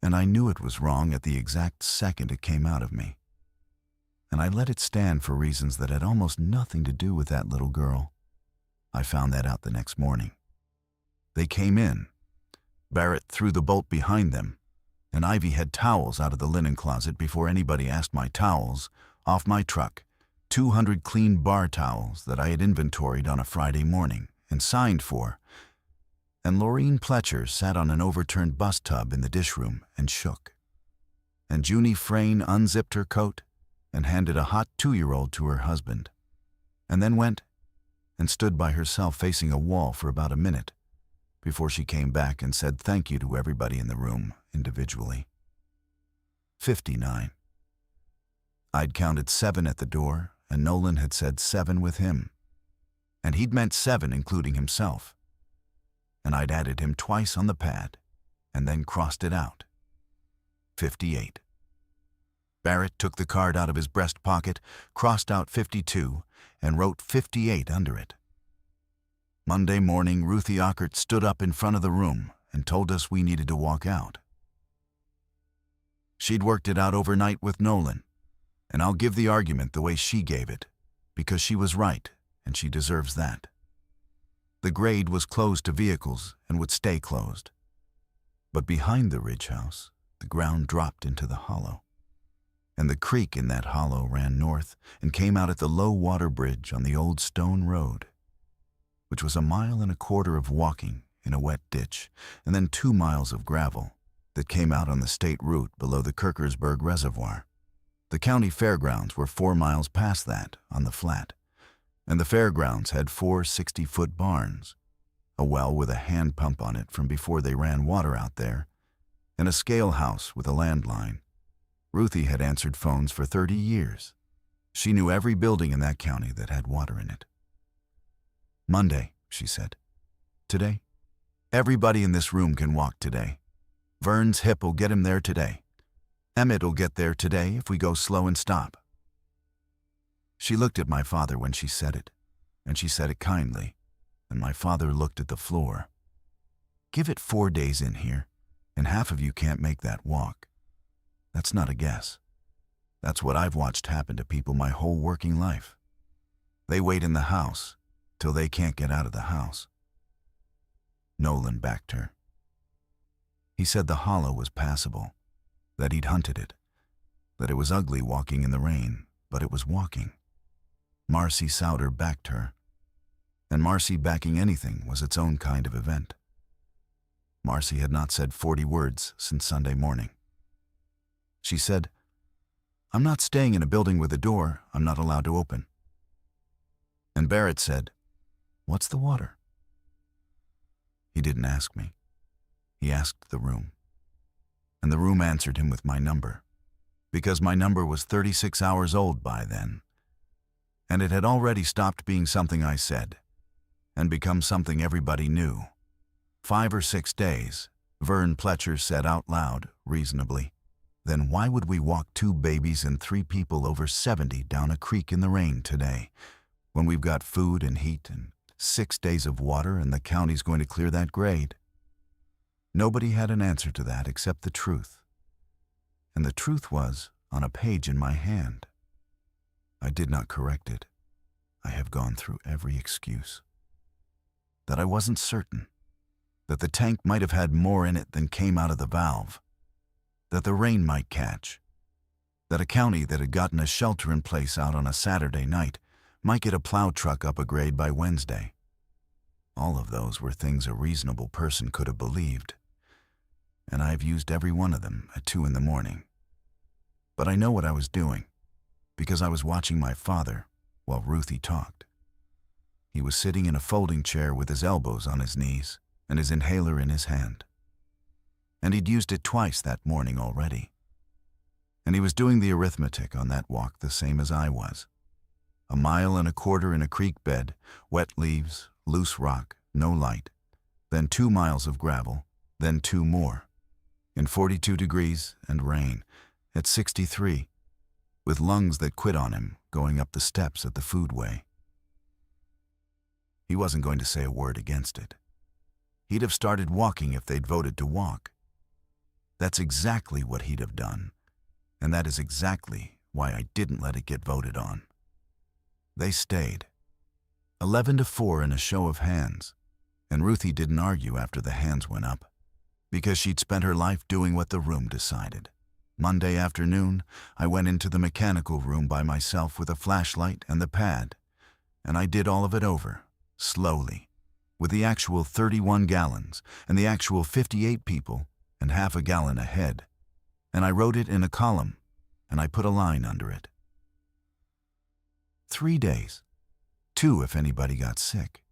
and I knew it was wrong at the exact second it came out of me. And I let it stand for reasons that had almost nothing to do with that little girl. I found that out the next morning. They came in. Barrett threw the bolt behind them, and Ivy had towels out of the linen closet before anybody asked my towels off my truck, 200 clean bar towels that I had inventoried on a Friday morning and signed for, and Loreen Pletcher sat on an overturned bus tub in the dish room and shook. And Junie Frayne unzipped her coat and handed a hot 2-year-old to her husband, and then went and stood by herself facing a wall for about a minute before she came back and said thank you to everybody in the room individually. 59. I'd counted 7 at the door, and Nolan had said 7 with him. And he'd meant 7 including himself. And I'd added him twice on the pad, and then crossed it out. 58. Barrett took the card out of his breast pocket, crossed out 52, and wrote 58 under it. Monday morning, Ruthie Ockert stood up in front of the room and told us we needed to walk out. She'd worked it out overnight with Nolan, and I'll give the argument the way she gave it, because she was right, and she deserves that. The grade was closed to vehicles and would stay closed. But behind the ridge house, the ground dropped into the hollow, and the creek in that hollow ran north and came out at the low water bridge on the old stone road, which was 1.25 miles of walking in a wet ditch, and then 2 miles of gravel that came out on the state route below the Kirkersburg Reservoir. The county fairgrounds were 4 miles past that on the flat, and the fairgrounds had 4 60-foot barns, a well with a hand pump on it from before they ran water out there, and a scale house with a landline. Ruthie had answered phones for 30 years. She knew every building in that county that had water in it. Monday, she said. Today? Everybody in this room can walk today. Vern's hip will get him there today. Emmett will get there today if we go slow and stop. She looked at my father when she said it, and she said it kindly, and my father looked at the floor. Give it 4 days in here, and half of you can't make that walk. That's not a guess. That's what I've watched happen to people my whole working life. They wait in the house till they can't get out of the house. Nolan backed her. He said the hollow was passable, that he'd hunted it, that it was ugly walking in the rain, but it was walking. Marcy Sowder backed her, and Marcy backing anything was its own kind of event. Marcy had not said 40 words since Sunday morning. She said, I'm not staying in a building with a door I'm not allowed to open. And Barrett said, What's the water? He didn't ask me. He asked the room. And the room answered him with my number, because my number was 36 hours old by then, and it had already stopped being something I said and become something everybody knew. 5 or 6 days, Vern Pletcher said out loud, reasonably, Then why would we walk 2 babies and 3 people over 70 down a creek in the rain today, when we've got food and heat and 6 days of water and the county's going to clear that grade? Nobody had an answer to that except the truth. And the truth was on a page in my hand. I did not correct it. I have gone through every excuse. That I wasn't certain. That the tank might have had more in it than came out of the valve. That the rain might catch. That a county that had gotten a shelter in place out on a Saturday night might get a plow truck up a grade by Wednesday. All of those were things a reasonable person could have believed, and I've used every one of them at 2 in the morning. But I know what I was doing, because I was watching my father while Ruthie talked. He was sitting in a folding chair with his elbows on his knees and his inhaler in his hand. And he'd used it twice that morning already. And he was doing the arithmetic on that walk the same as I was. 1.25 miles in a creek bed, wet leaves, loose rock, no light, then 2 miles of gravel, then 2 more, in 42 degrees and rain, at 63, with lungs that quit on him going up the steps at the foodway. He wasn't going to say a word against it. He'd have started walking if they'd voted to walk. That's exactly what he'd have done, and that is exactly why I didn't let it get voted on. They stayed. 11-4 in a show of hands, and Ruthie didn't argue after the hands went up, because she'd spent her life doing what the room decided. Monday afternoon, I went into the mechanical room by myself with a flashlight and the pad, and I did all of it over, slowly, with the actual 31 gallons and the actual 58 people and half a gallon ahead, and I wrote it in a column, and I put a line under it. 3 days. 2 if anybody got sick.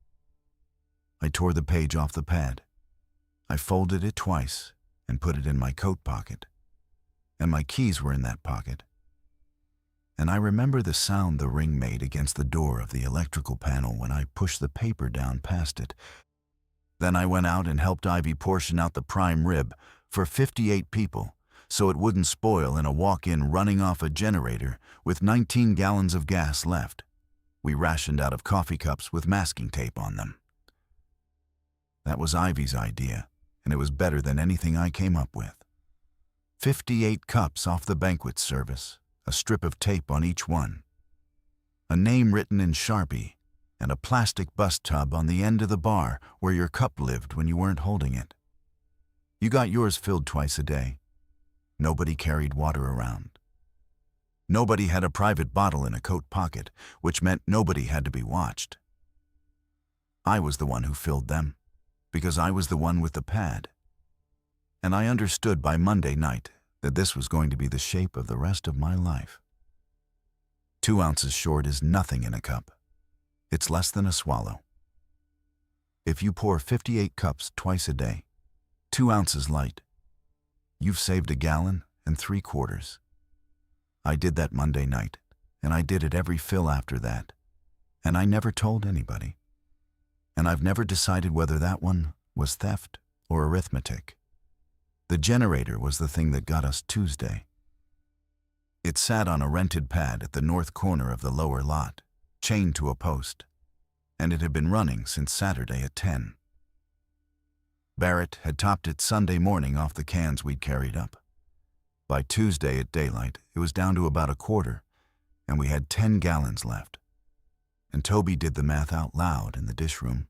I tore the page off the pad. I folded it twice and put it in my coat pocket. and my keys were in that pocket. And I remember the sound the ring made against the door of the electrical panel when I pushed the paper down past it. Then I went out and helped Ivy portion out the prime rib for 58 people so it wouldn't spoil in a walk-in running off a generator with 19 gallons of gas left. We rationed out of coffee cups with masking tape on them. That was Ivy's idea, and it was better than anything I came up with. 58 cups off the banquet service, a strip of tape on each one, a name written in Sharpie, and a plastic bus tub on the end of the bar where your cup lived when you weren't holding it. You got yours filled twice a day. Nobody carried water around. Nobody had a private bottle in a coat pocket, which meant nobody had to be watched. I was the one who filled them, because I was the one with the pad. And I understood by Monday night that this was going to be the shape of the rest of my life. 2 ounces short is nothing in a cup. It's less than a swallow. If you pour 58 cups twice a day, 2 ounces light, you've saved 1 gallon and 3/4. I did that Monday night, and I did it every fill after that, and I never told anybody. And I've never decided whether that one was theft or arithmetic. The generator was the thing that got us Tuesday. It sat on a rented pad at the north corner of the lower lot, chained to a post, and it had been running since Saturday at 10. Barrett had topped it Sunday morning off the cans we'd carried up. By Tuesday at daylight, it was down to about 1/4, and we had 10 gallons left. And Toby did the math out loud in the dish room,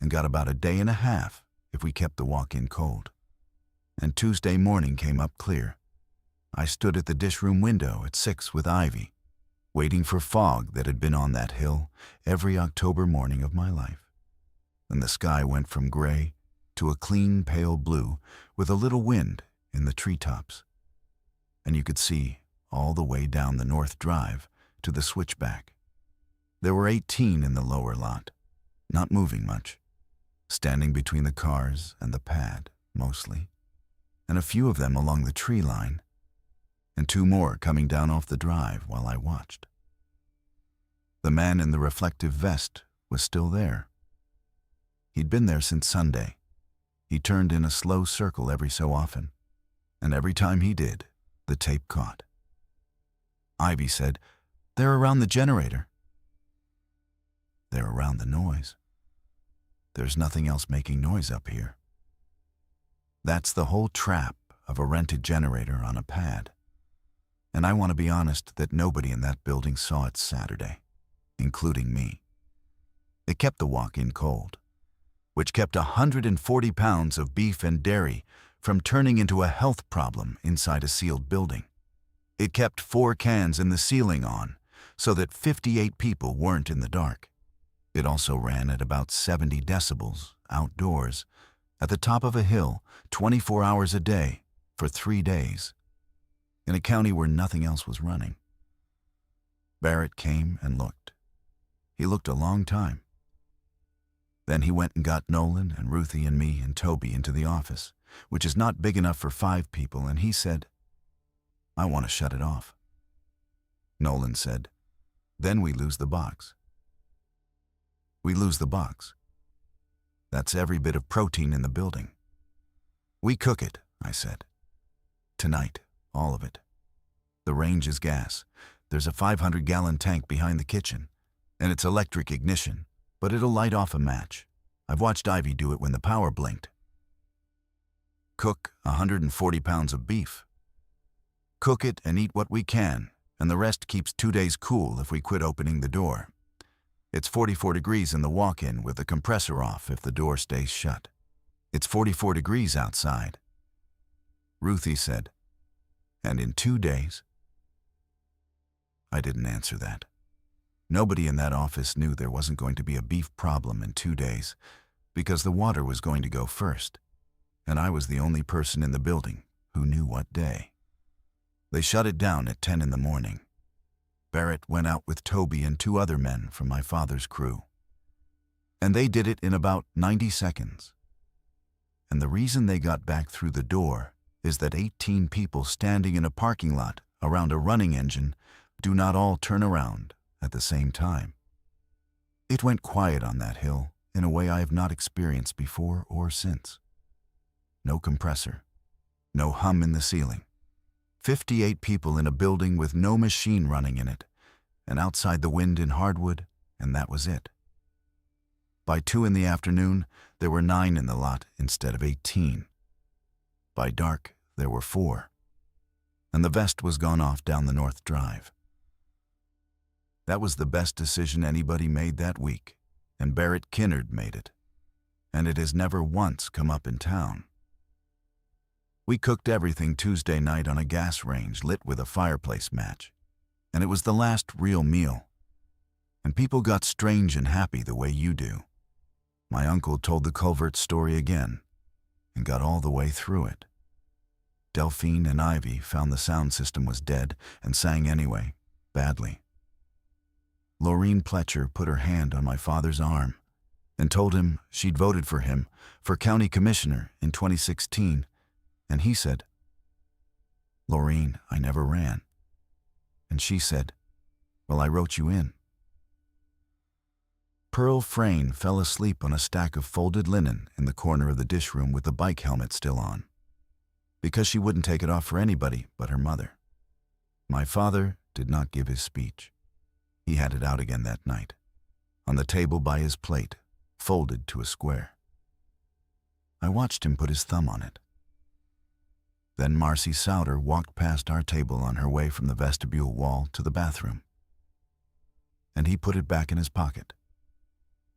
and got about 1.5 days if we kept the walk-in cold. And Tuesday morning came up clear. I stood at the dish room window at 6 with Ivy, waiting for fog that had been on that hill every October morning of my life. And the sky went from gray to a clean pale blue with a little wind in the treetops. And you could see all the way down the north drive to the switchback. There were 18 in the lower lot, not moving much, standing between the cars and the pad, mostly, and a few of them along the tree line, and 2 more coming down off the drive while I watched. The man in the reflective vest was still there. He'd been there since Sunday. He turned in a slow circle every so often, and every time he did, the tape caught. Ivy said, "They're around the generator." They're around the noise. There's nothing else making noise up here. That's the whole trap of a rented generator on a pad. And I want to be honest that nobody in that building saw it Saturday, including me. It kept the walk-in cold, which kept 140 pounds of beef and dairy from turning into a health problem inside a sealed building. It kept 4 cans in the ceiling on, so that 58 people weren't in the dark. It also ran at about 70 decibels, outdoors, at the top of a hill, 24 hours a day, for 3 days, in a county where nothing else was running. Barrett came and looked. He looked a long time. Then he went and got Nolan and Ruthie and me and Toby into the office, which is not big enough for 5 people, and he said, "I want to shut it off." Nolan said, "Then we lose the box." We lose the box. That's every bit of protein in the building. We cook it, I said. Tonight, all of it. The range is gas. There's a 500-gallon tank behind the kitchen, and it's electric ignition, but it'll light off a match. I've watched Ivy do it when the power blinked. Cook 140 pounds of beef. Cook it and eat what we can, and the rest keeps 2 days cool if we quit opening the door. It's 44 degrees in the walk-in with the compressor off if the door stays shut. It's 44 degrees outside. Ruthie said, "And in 2 days?" I didn't answer that. Nobody in that office knew there wasn't going to be a beef problem in 2 days, because the water was going to go first, and I was the only person in the building who knew what day. They shut it down at 10 in the morning. Barrett went out with Toby and 2 other men from my father's crew. And they did it in about 90 seconds. And the reason they got back through the door is that 18 people standing in a parking lot around a running engine do not all turn around at the same time. It went quiet on that hill in a way I have not experienced before or since. No compressor, no hum in the ceiling. 58 people in a building with no machine running in it, and outside the wind in hardwood, and that was it. By 2 in the afternoon, there were 9 in the lot instead of 18. By dark, there were 4, and the vest was gone off down the North Drive. That was the best decision anybody made that week, and Barrett Kinnard made it, and it has never once come up in town. We cooked everything Tuesday night on a gas range lit with a fireplace match, and it was the last real meal. And people got strange and happy the way you do. My uncle told the culvert story again, and got all the way through it. Delphine and Ivy found the sound system was dead and sang anyway, badly. Laureen Pletcher put her hand on my father's arm and told him she'd voted for him for county commissioner in 2016, and he said, "Laureen, I never ran." And she said, "Well, I wrote you in." Pearl Frayne fell asleep on a stack of folded linen in the corner of the dish room with the bike helmet still on, because she wouldn't take it off for anybody but her mother. My father did not give his speech. He had it out again that night, on the table by his plate, folded to a square. I watched him put his thumb on it. Then Marcy Sowder walked past our table on her way from the vestibule wall to the bathroom, and he put it back in his pocket.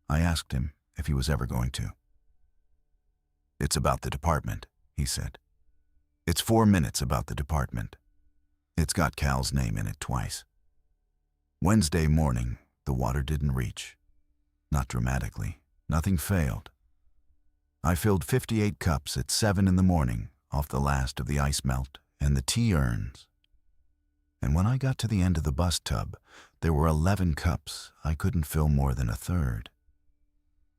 I asked him if he was ever going to. "It's about the department," he said. "It's 4 minutes about the department. It's got Cal's name in it twice." Wednesday morning, the water didn't reach. Not dramatically. Nothing failed. I filled 58 cups at 7 in the morning off the last of the ice melt and the tea urns. And when I got to the end of the bus tub, there were 11 cups I couldn't fill more than a third.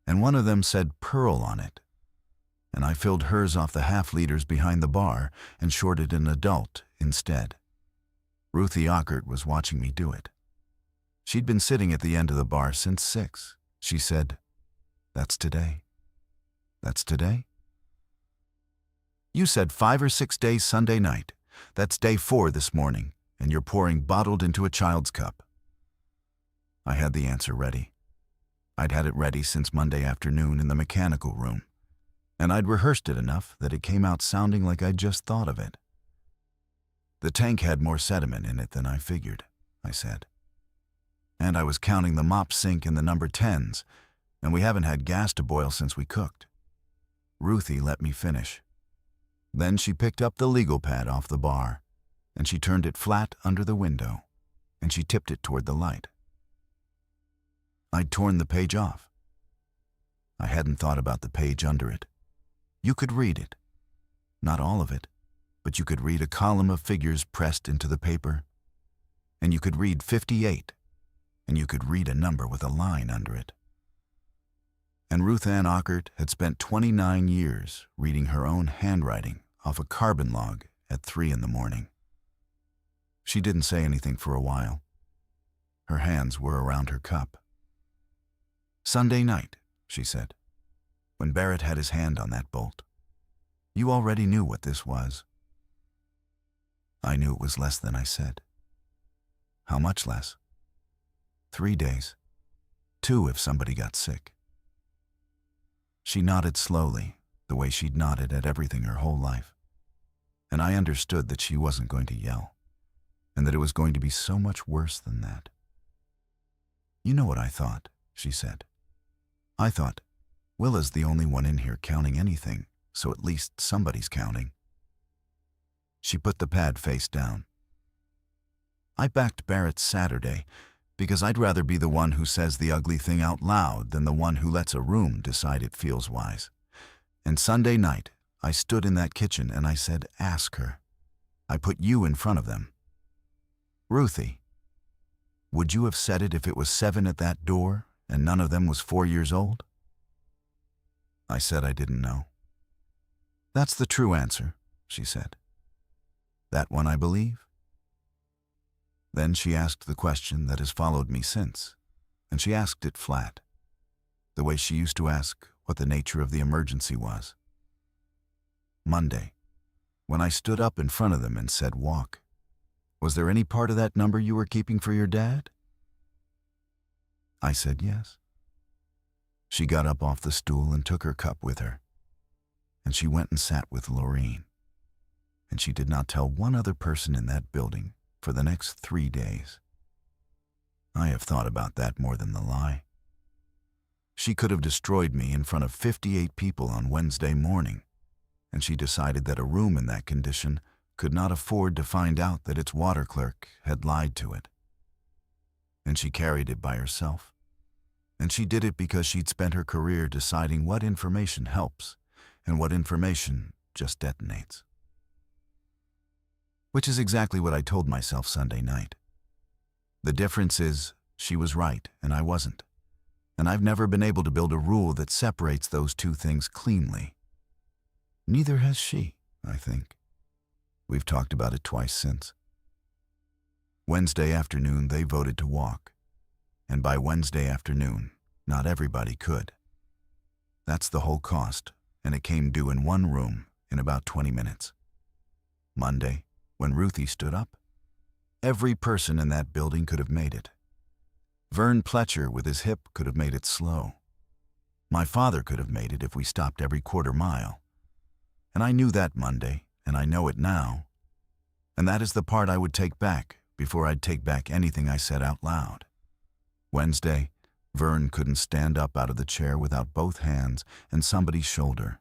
And one of them said Pearl on it, and I filled hers off the half-liters behind the bar and shorted an adult instead. Ruthie Ockert was watching me do it. She'd been sitting at the end of the bar since 6. She said, "That's today. That's today? You said 5 or 6 days Sunday night. That's day 4 this morning, and you're pouring bottled into a child's cup." I had the answer ready. I'd had it ready since Monday afternoon in the mechanical room, and I'd rehearsed it enough that it came out sounding like I'd just thought of it. "The tank had more sediment in it than I figured," I said. "And I was counting the mop sink and the number 10s, and we haven't had gas to boil since we cooked." Ruthie let me finish. Then she picked up the legal pad off the bar, and she turned it flat under the window, and she tipped it toward the light. I'd torn the page off. I hadn't thought about the page under it. You could read it. Not all of it, but you could read a column of figures pressed into the paper, and you could read 58, and you could read a number with a line under it. And Ruth Ann Ockert had spent 29 years reading her own handwriting off a carbon log at 3 in the morning. She didn't say anything for a while. Her hands were around her cup. "Sunday night," she said, when Barrett had his hand on that bolt. "You already knew what this was." I knew it was less than I said. How much less? 3 days. 2 if somebody got sick. She nodded slowly, the way she'd nodded at everything her whole life. And I understood that she wasn't going to yell, and that it was going to be so much worse than that. "You know what I thought," she said. "I thought, Willa's the only one in here counting anything, so at least somebody's counting." She put the pad face down. "I backed Barrett Saturday because I'd rather be the one who says the ugly thing out loud than the one who lets a room decide it feels wise. And Sunday night, I stood in that kitchen and I said, 'Ask her.' I put you in front of them. Ruthie, would you have said it if it was 7 at that door and none of them was 4 years old?" I said I didn't know. "That's the true answer," she said. That one, I believe? Then she asked the question that has followed me since, and she asked it flat, the way she used to ask what the nature of the emergency was. Monday, when I stood up in front of them and said walk, was there any part of that number you were keeping for your dad? I said yes. She got up off the stool and took her cup with her, and she went and sat with Laureen, and she did not tell one other person in that building for the next 3 days. I have thought about that more than the lie. She could have destroyed me in front of 58 people on Wednesday morning, and she decided that a room in that condition could not afford to find out that its water clerk had lied to it. And she carried it by herself. And she did it because she'd spent her career deciding what information helps and what information just detonates. Which is exactly what I told myself Sunday night. The difference is she was right and I wasn't. And I've never been able to build a rule that separates those two things cleanly. Neither has she, I think. We've talked about it twice since. Wednesday afternoon, they voted to walk. And by Wednesday afternoon, not everybody could. That's the whole cost, and it came due in one room in about 20 minutes. Monday, when Ruthie stood up, every person in that building could have made it. Vern Pletcher with his hip could have made it slow. My father could have made it if we stopped every quarter mile. And I knew that Monday, and I know it now. And that is the part I would take back before I'd take back anything I said out loud. Wednesday, Vern couldn't stand up out of the chair without both hands and somebody's shoulder.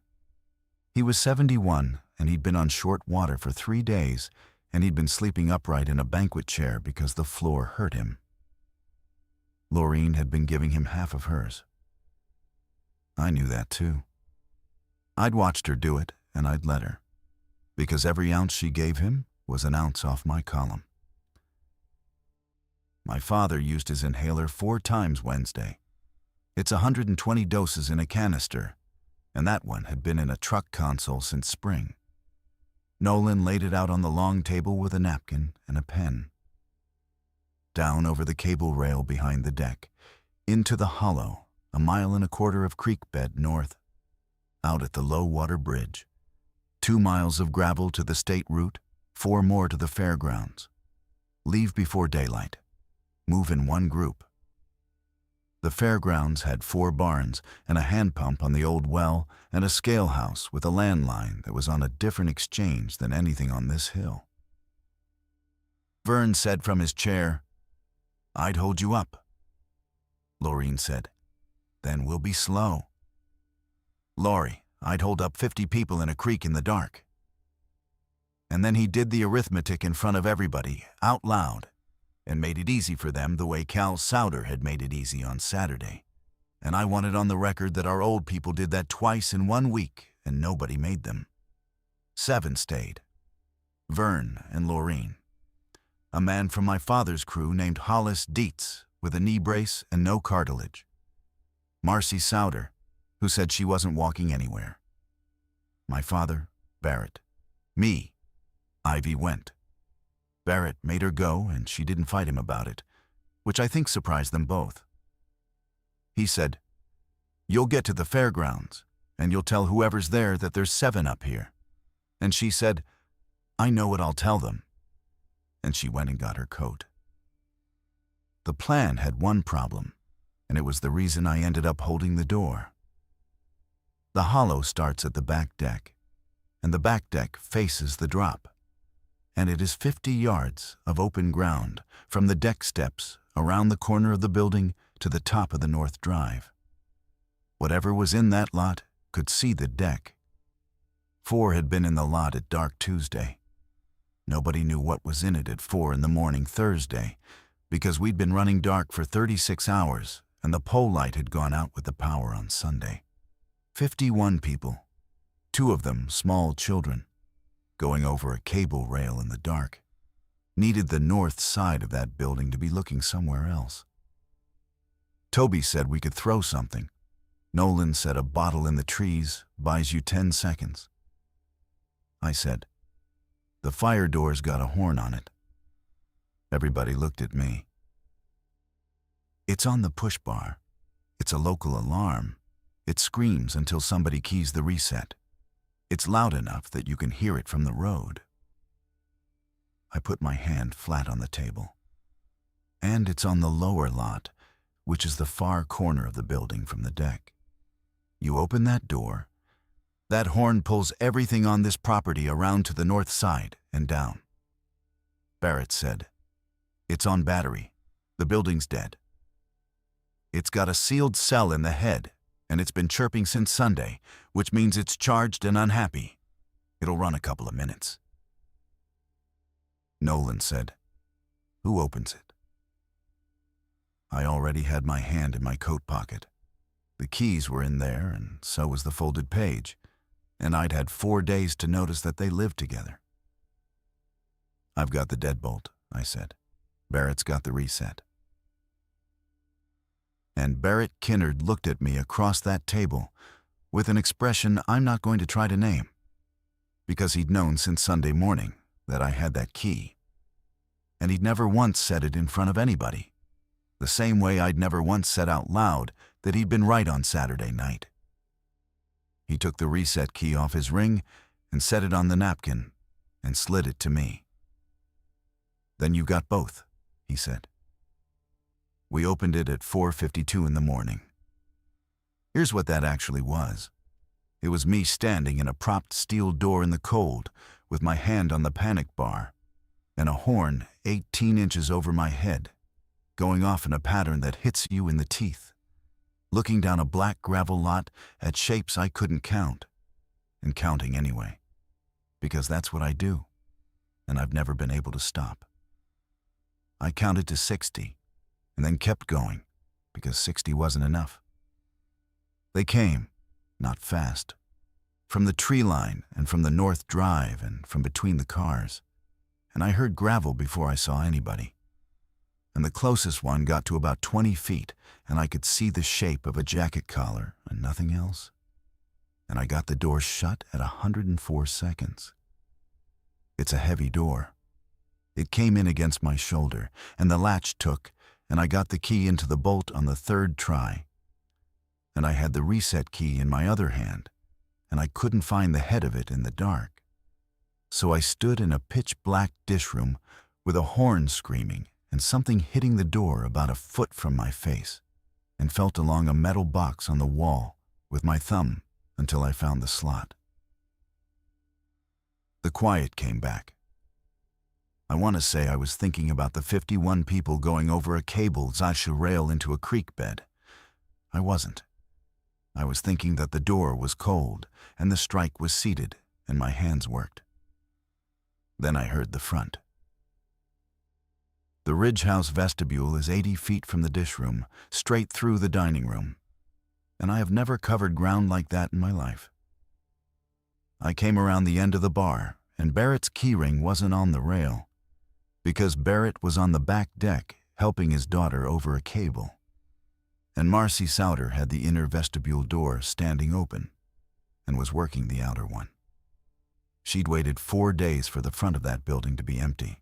He was 71, and he'd been on short water for 3 days, and he'd been sleeping upright in a banquet chair because the floor hurt him. Laureen had been giving him half of hers. I knew that too. I'd watched her do it, and I'd let her, because every ounce she gave him was an ounce off my column. My father used his inhaler 4 times Wednesday. It's 120 doses in a canister, and that one had been in a truck console since spring. Nolan laid it out on the long table with a napkin and a pen. Down over the cable rail behind the deck, into the hollow, 1.25 miles of creek bed north, out at the low water bridge, 2 miles of gravel to the state route, 4 more to the fairgrounds. Leave before daylight. Move in one group. The fairgrounds had 4 barns and a hand pump on the old well and a scale house with a landline that was on a different exchange than anything on this hill. Vern said from his chair, "I'd hold you up." Laureen said, "Then we'll be slow." "Laurie, I'd hold up 50 people in a creek in the dark." And then he did the arithmetic in front of everybody, out loud, and made it easy for them the way Cal Sowder had made it easy on Saturday. And I want it on the record that our old people did that twice in 1 week, and nobody made them. 7 stayed. Vern and Laureen. A man from my father's crew named Hollis Dietz, with a knee brace and no cartilage. Marcy Sowder, who said she wasn't walking anywhere. My father, Barrett. Me. Ivy went. Barrett made her go, and she didn't fight him about it, which I think surprised them both. He said, "You'll get to the fairgrounds, and you'll tell whoever's there that there's 7 up here." And she said, "I know what I'll tell them." And she went and got her coat. The plan had one problem, and it was the reason I ended up holding the door. The hollow starts at the back deck, and the back deck faces the drop. And it is 50 yards of open ground from the deck steps around the corner of the building to the top of the north drive. Whatever was in that lot could see the deck. 4 had been in the lot at dark Tuesday. Nobody knew what was in it at 4 in the morning Thursday, because we'd been running dark for 36 hours and the pole light had gone out with the power on Sunday. 51 people, 2 of them small children, going over a cable rail in the dark, needed the north side of that building to be looking somewhere else. Toby said we could throw something. Nolan said a bottle in the trees buys you 10 seconds. I said, The fire door's got a horn on it. Everybody looked at me. It's on the push bar. It's a local alarm. It screams until somebody keys the reset. It's loud enough that you can hear it from the road. I put my hand flat on the table. And it's on the lower lot, which is the far corner of the building from the deck. You open that door, that horn pulls everything on this property around to the north side and down. Barrett said, "It's on battery. The building's dead. It's got a sealed cell in the head, and it's been chirping since Sunday, which means it's charged and unhappy. It'll run a couple of minutes." Nolan said, "Who opens it?" I already had my hand in my coat pocket. The keys were in there, and so was the folded page, and I'd had 4 days to notice that they lived together. "I've got the deadbolt," I said. "Barrett's got the reset." And Barrett Kinnard looked at me across that table with an expression I'm not going to try to name, because he'd known since Sunday morning that I had that key. And he'd never once said it in front of anybody, the same way I'd never once said out loud that he'd been right on Saturday night. He took the reset key off his ring and set it on the napkin and slid it to me. "Then you got both," he said. We opened it at 4:52 in the morning. Here's what that actually was. It was me standing in a propped steel door in the cold with my hand on the panic bar and a horn 18 inches over my head, going off in a pattern that hits you in the teeth, looking down a black gravel lot at shapes I couldn't count, and counting anyway, because that's what I do, and I've never been able to stop. I counted to 60, and then kept going, because 60 wasn't enough. They came, not fast, from the tree line and from the north drive and from between the cars, and I heard gravel before I saw anybody. And the closest one got to about 20 feet, and I could see the shape of a jacket collar and nothing else. And I got the door shut at 104 seconds. It's a heavy door. It came in against my shoulder, and the latch took, and I got the key into the bolt on the third try. And I had the reset key in my other hand, and I couldn't find the head of it in the dark. So I stood in a pitch-black dish room with a horn screaming and something hitting the door about a foot from my face, and felt along a metal box on the wall with my thumb until I found the slot. The quiet came back. I want to say I was thinking about the 51 people going over a cable Zasha rail into a creek bed. I wasn't. I was thinking that the door was cold and the strike was seated and my hands worked. Then I heard the front. The Ridge House vestibule is 80 feet from the dish room, straight through the dining room, and I have never covered ground like that in my life. I came around the end of the bar, and Barrett's keyring wasn't on the rail, because Barrett was on the back deck helping his daughter over a cable, and Marcy Sowder had the inner vestibule door standing open and was working the outer one. She'd waited 4 days for the front of that building to be empty.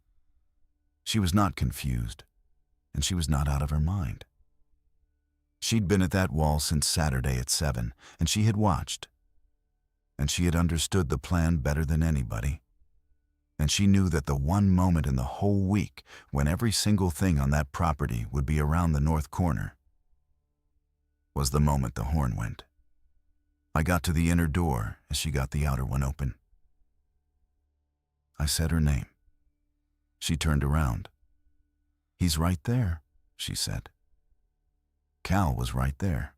She was not confused, and she was not out of her mind. She'd been at that wall since Saturday at 7, and she had watched. And she had understood the plan better than anybody. And she knew that the one moment in the whole week when every single thing on that property would be around the north corner was the moment the horn went. I got to the inner door as she got the outer one open. I said her name. She turned around. "He's right there," she said. Cal was right there.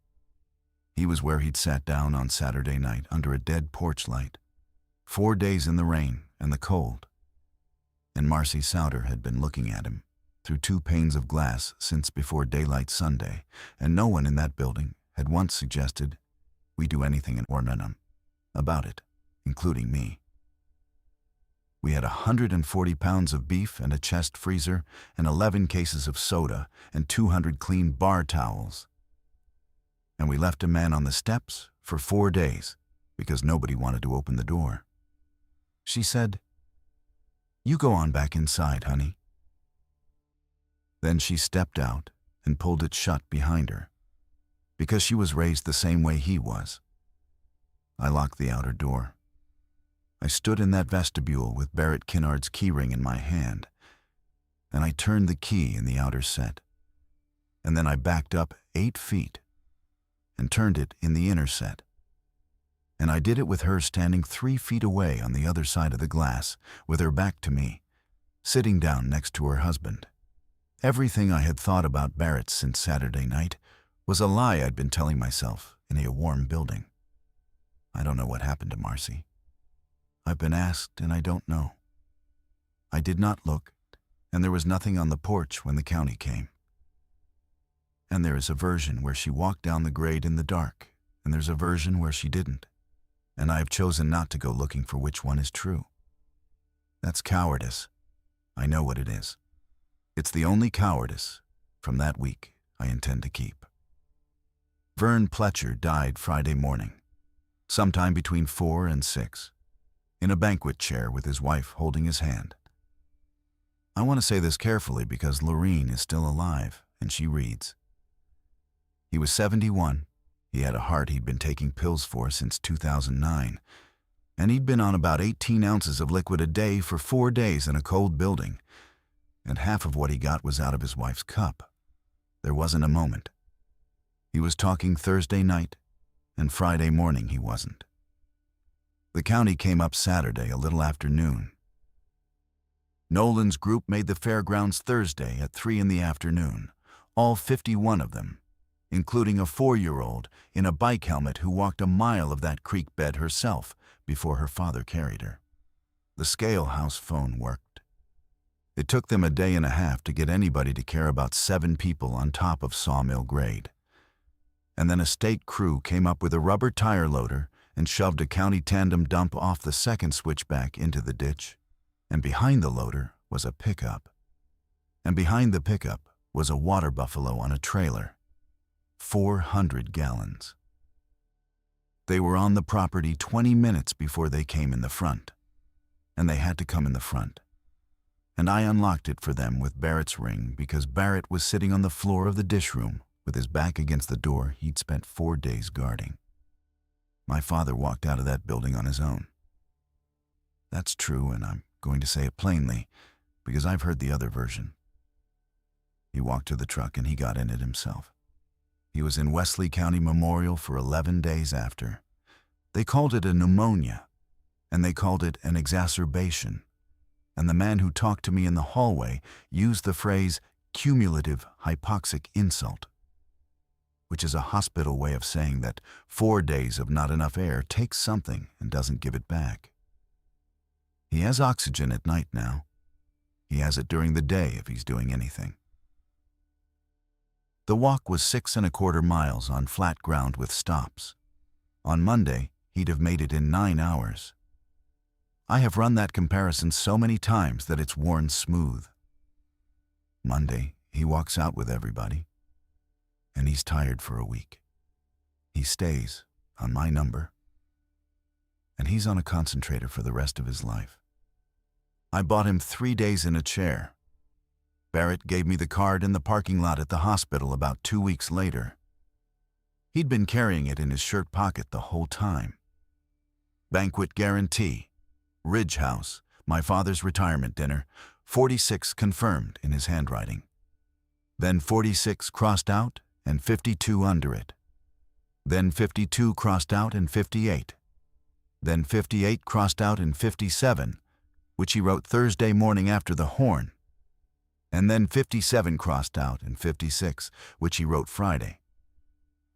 He was where he'd sat down on Saturday night under a dead porch light, 4 days in the rain and the cold. And Marcy Sowder had been looking at him through 2 panes of glass since before daylight Sunday, and no one in that building had once suggested we do anything in Ornanum about it, including me. We had 140 pounds of beef and a chest freezer and 11 cases of soda and 200 clean bar towels. And we left a man on the steps for 4 days because nobody wanted to open the door. She said, "You go on back inside, honey." Then she stepped out and pulled it shut behind her, because she was raised the same way he was. I locked the outer door. I stood in that vestibule with Barrett Kinnard's keyring in my hand, and I turned the key in the outer set. And then I backed up 8 feet and turned it in the inner set. And I did it with her standing 3 feet away on the other side of the glass, with her back to me, sitting down next to her husband. Everything I had thought about Barrett since Saturday night was a lie I'd been telling myself in a warm building. I don't know what happened to Marcy. I've been asked and I don't know. I did not look, and there was nothing on the porch when the county came. And there is a version where she walked down the grade in the dark, and there's a version where she didn't. And I have chosen not to go looking for which one is true. That's cowardice. I know what it is. It's the only cowardice from that week I intend to keep. Vern Pletcher died Friday morning, sometime between 4 and 6, in a banquet chair with his wife holding his hand. I want to say this carefully because Lorene is still alive, and she reads. He was 71. He had a heart he'd been taking pills for since 2009, and he'd been on about 18 ounces of liquid a day for 4 days in a cold building, and half of what he got was out of his wife's cup. There wasn't a moment. He was talking Thursday night, and Friday morning he wasn't. The county came up Saturday a little after noon. Nolan's group made the fairgrounds Thursday at 3 in the afternoon, all 51 of them, including a 4-year-old in a bike helmet who walked a mile of that creek bed herself before her father carried her. The Scale House phone worked. It took them a day and a half to get anybody to care about 7 people on top of Sawmill Grade. And then a state crew came up with a rubber tire loader and shoved a county tandem dump off the second switchback into the ditch. And behind the loader was a pickup. And behind the pickup was a water buffalo on a trailer. 400 gallons. They were on the property 20 minutes before they came in the front. And they had to come in the front. And I unlocked it for them with Barrett's ring because Barrett was sitting on the floor of the dish room with his back against the door he'd spent 4 days guarding. My father walked out of that building on his own. That's true, and I'm going to say it plainly because I've heard the other version. He walked to the truck and he got in it himself. He was in Wesley County Memorial for 11 days after. They called it a pneumonia, and they called it an exacerbation. And the man who talked to me in the hallway used the phrase cumulative hypoxic insult, which is a hospital way of saying that 4 days of not enough air takes something and doesn't give it back. He has oxygen at night now. He has it during the day if he's doing anything. The walk was 6¼ miles on flat ground with stops. On Monday, he'd have made it in 9 hours. I have run that comparison so many times that it's worn smooth. Monday, he walks out with everybody, and he's tired for a week. He stays on my number, and he's on a concentrator for the rest of his life. I bought him 3 days in a chair. Barrett gave me the card in the parking lot at the hospital about 2 weeks later. He'd been carrying it in his shirt pocket the whole time. Banquet guarantee. Ridge House, my father's retirement dinner, 46 confirmed in his handwriting. Then 46 crossed out and 52 under it. Then 52 crossed out and 58. Then 58 crossed out and 57, which he wrote Thursday morning after the horn. And then 57 crossed out and 56, which he wrote Friday.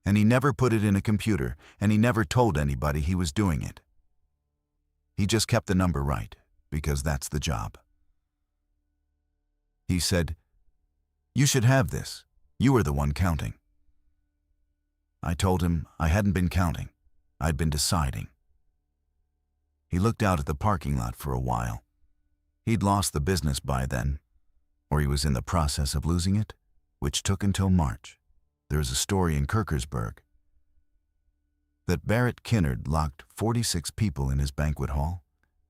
And he never put it in a computer, and he never told anybody he was doing it. He just kept the number right, because that's the job. He said, "You should have this. You were the one counting." I told him I hadn't been counting. I'd been deciding. He looked out at the parking lot for a while. He'd lost the business by then, or he was in the process of losing it, which took until March. There's a story in Kirkersburg that Barrett Kinnard locked 46 people in his banquet hall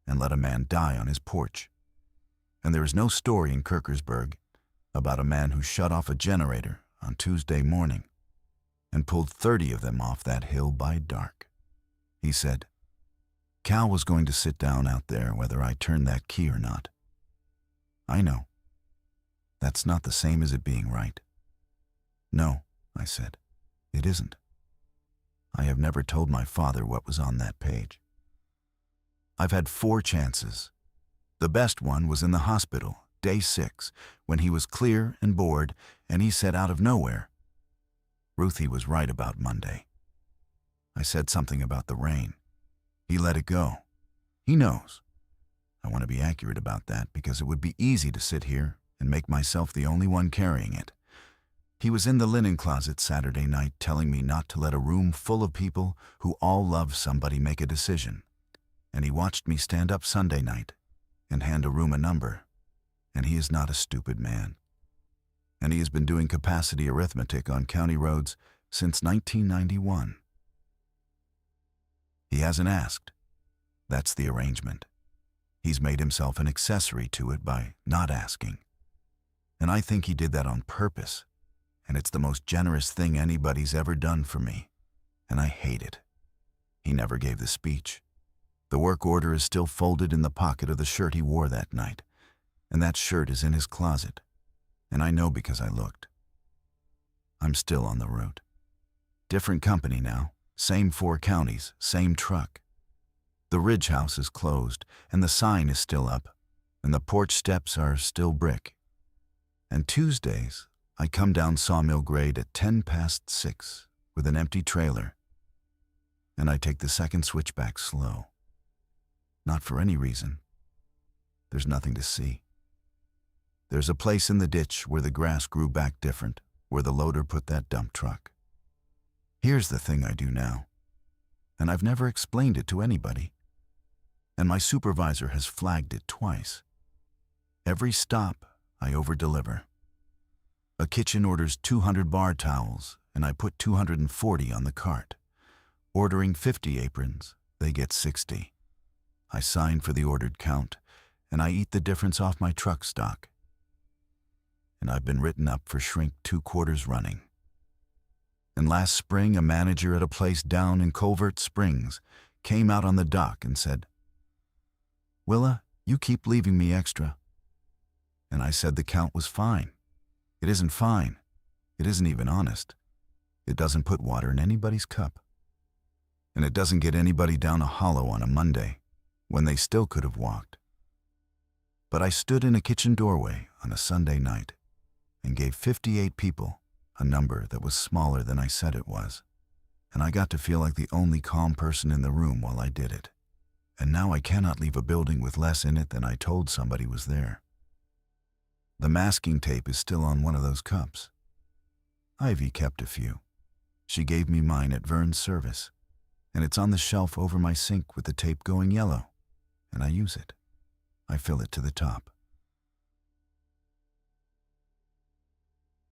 and let a man die on his porch. And there is no story in Kirkersberg about a man who shut off a generator on Tuesday morning and pulled 30 of them off that hill by dark. He said, Cal was going to sit down out there whether I turned that key or not. I know. That's not the same as it being right. No, I said, it isn't. I have never told my father what was on that page. I've had 4 chances. The best one was in the hospital, day 6, when he was clear and bored, and he said out of nowhere, Ruthie was right about Monday. I said something about the rain. He let it go. He knows. I want to be accurate about that because it would be easy to sit here and make myself the only one carrying it. He was in the linen closet Saturday night telling me not to let a room full of people who all love somebody make a decision. And he watched me stand up Sunday night and hand a room a number. And he is not a stupid man. And he has been doing capacity arithmetic on county roads since 1991. He hasn't asked. That's the arrangement. He's made himself an accessory to it by not asking. And I think he did that on purpose. And it's the most generous thing anybody's ever done for me. And I hate it. He never gave the speech. The work order is still folded in the pocket of the shirt he wore that night. And that shirt is in his closet. And I know because I looked. I'm still on the route. Different company now. Same 4 counties, same truck. The Ridge House is closed, and the sign is still up, and the porch steps are still brick. And Tuesdays, I come down Sawmill Grade at 6:10 with an empty trailer, and I take the second switchback slow. Not for any reason. There's nothing to see. There's a place in the ditch where the grass grew back different, where the loader put that dump truck. Here's the thing I do now, and I've never explained it to anybody, and my supervisor has flagged it twice. Every stop, I over-deliver. A kitchen orders 200 bar towels, and I put 240 on the cart. Ordering 50 aprons, they get 60. I sign for the ordered count, and I eat the difference off my truck stock. And I've been written up for shrink 2 quarters running. And last spring, a manager at a place down in Culvert Springs came out on the dock and said, Willa, you keep leaving me extra. And I said the count was fine. It isn't fine. It isn't even honest. It doesn't put water in anybody's cup. And it doesn't get anybody down a hollow on a Monday, when they still could have walked. But I stood in a kitchen doorway on a Sunday night and gave 58 people a number that was smaller than I said it was. And I got to feel like the only calm person in the room while I did it. And now I cannot leave a building with less in it than I told somebody was there. The masking tape is still on one of those cups. Ivy kept a few. She gave me mine at Vern's service, and it's on the shelf over my sink with the tape going yellow, and I use it. I fill it to the top.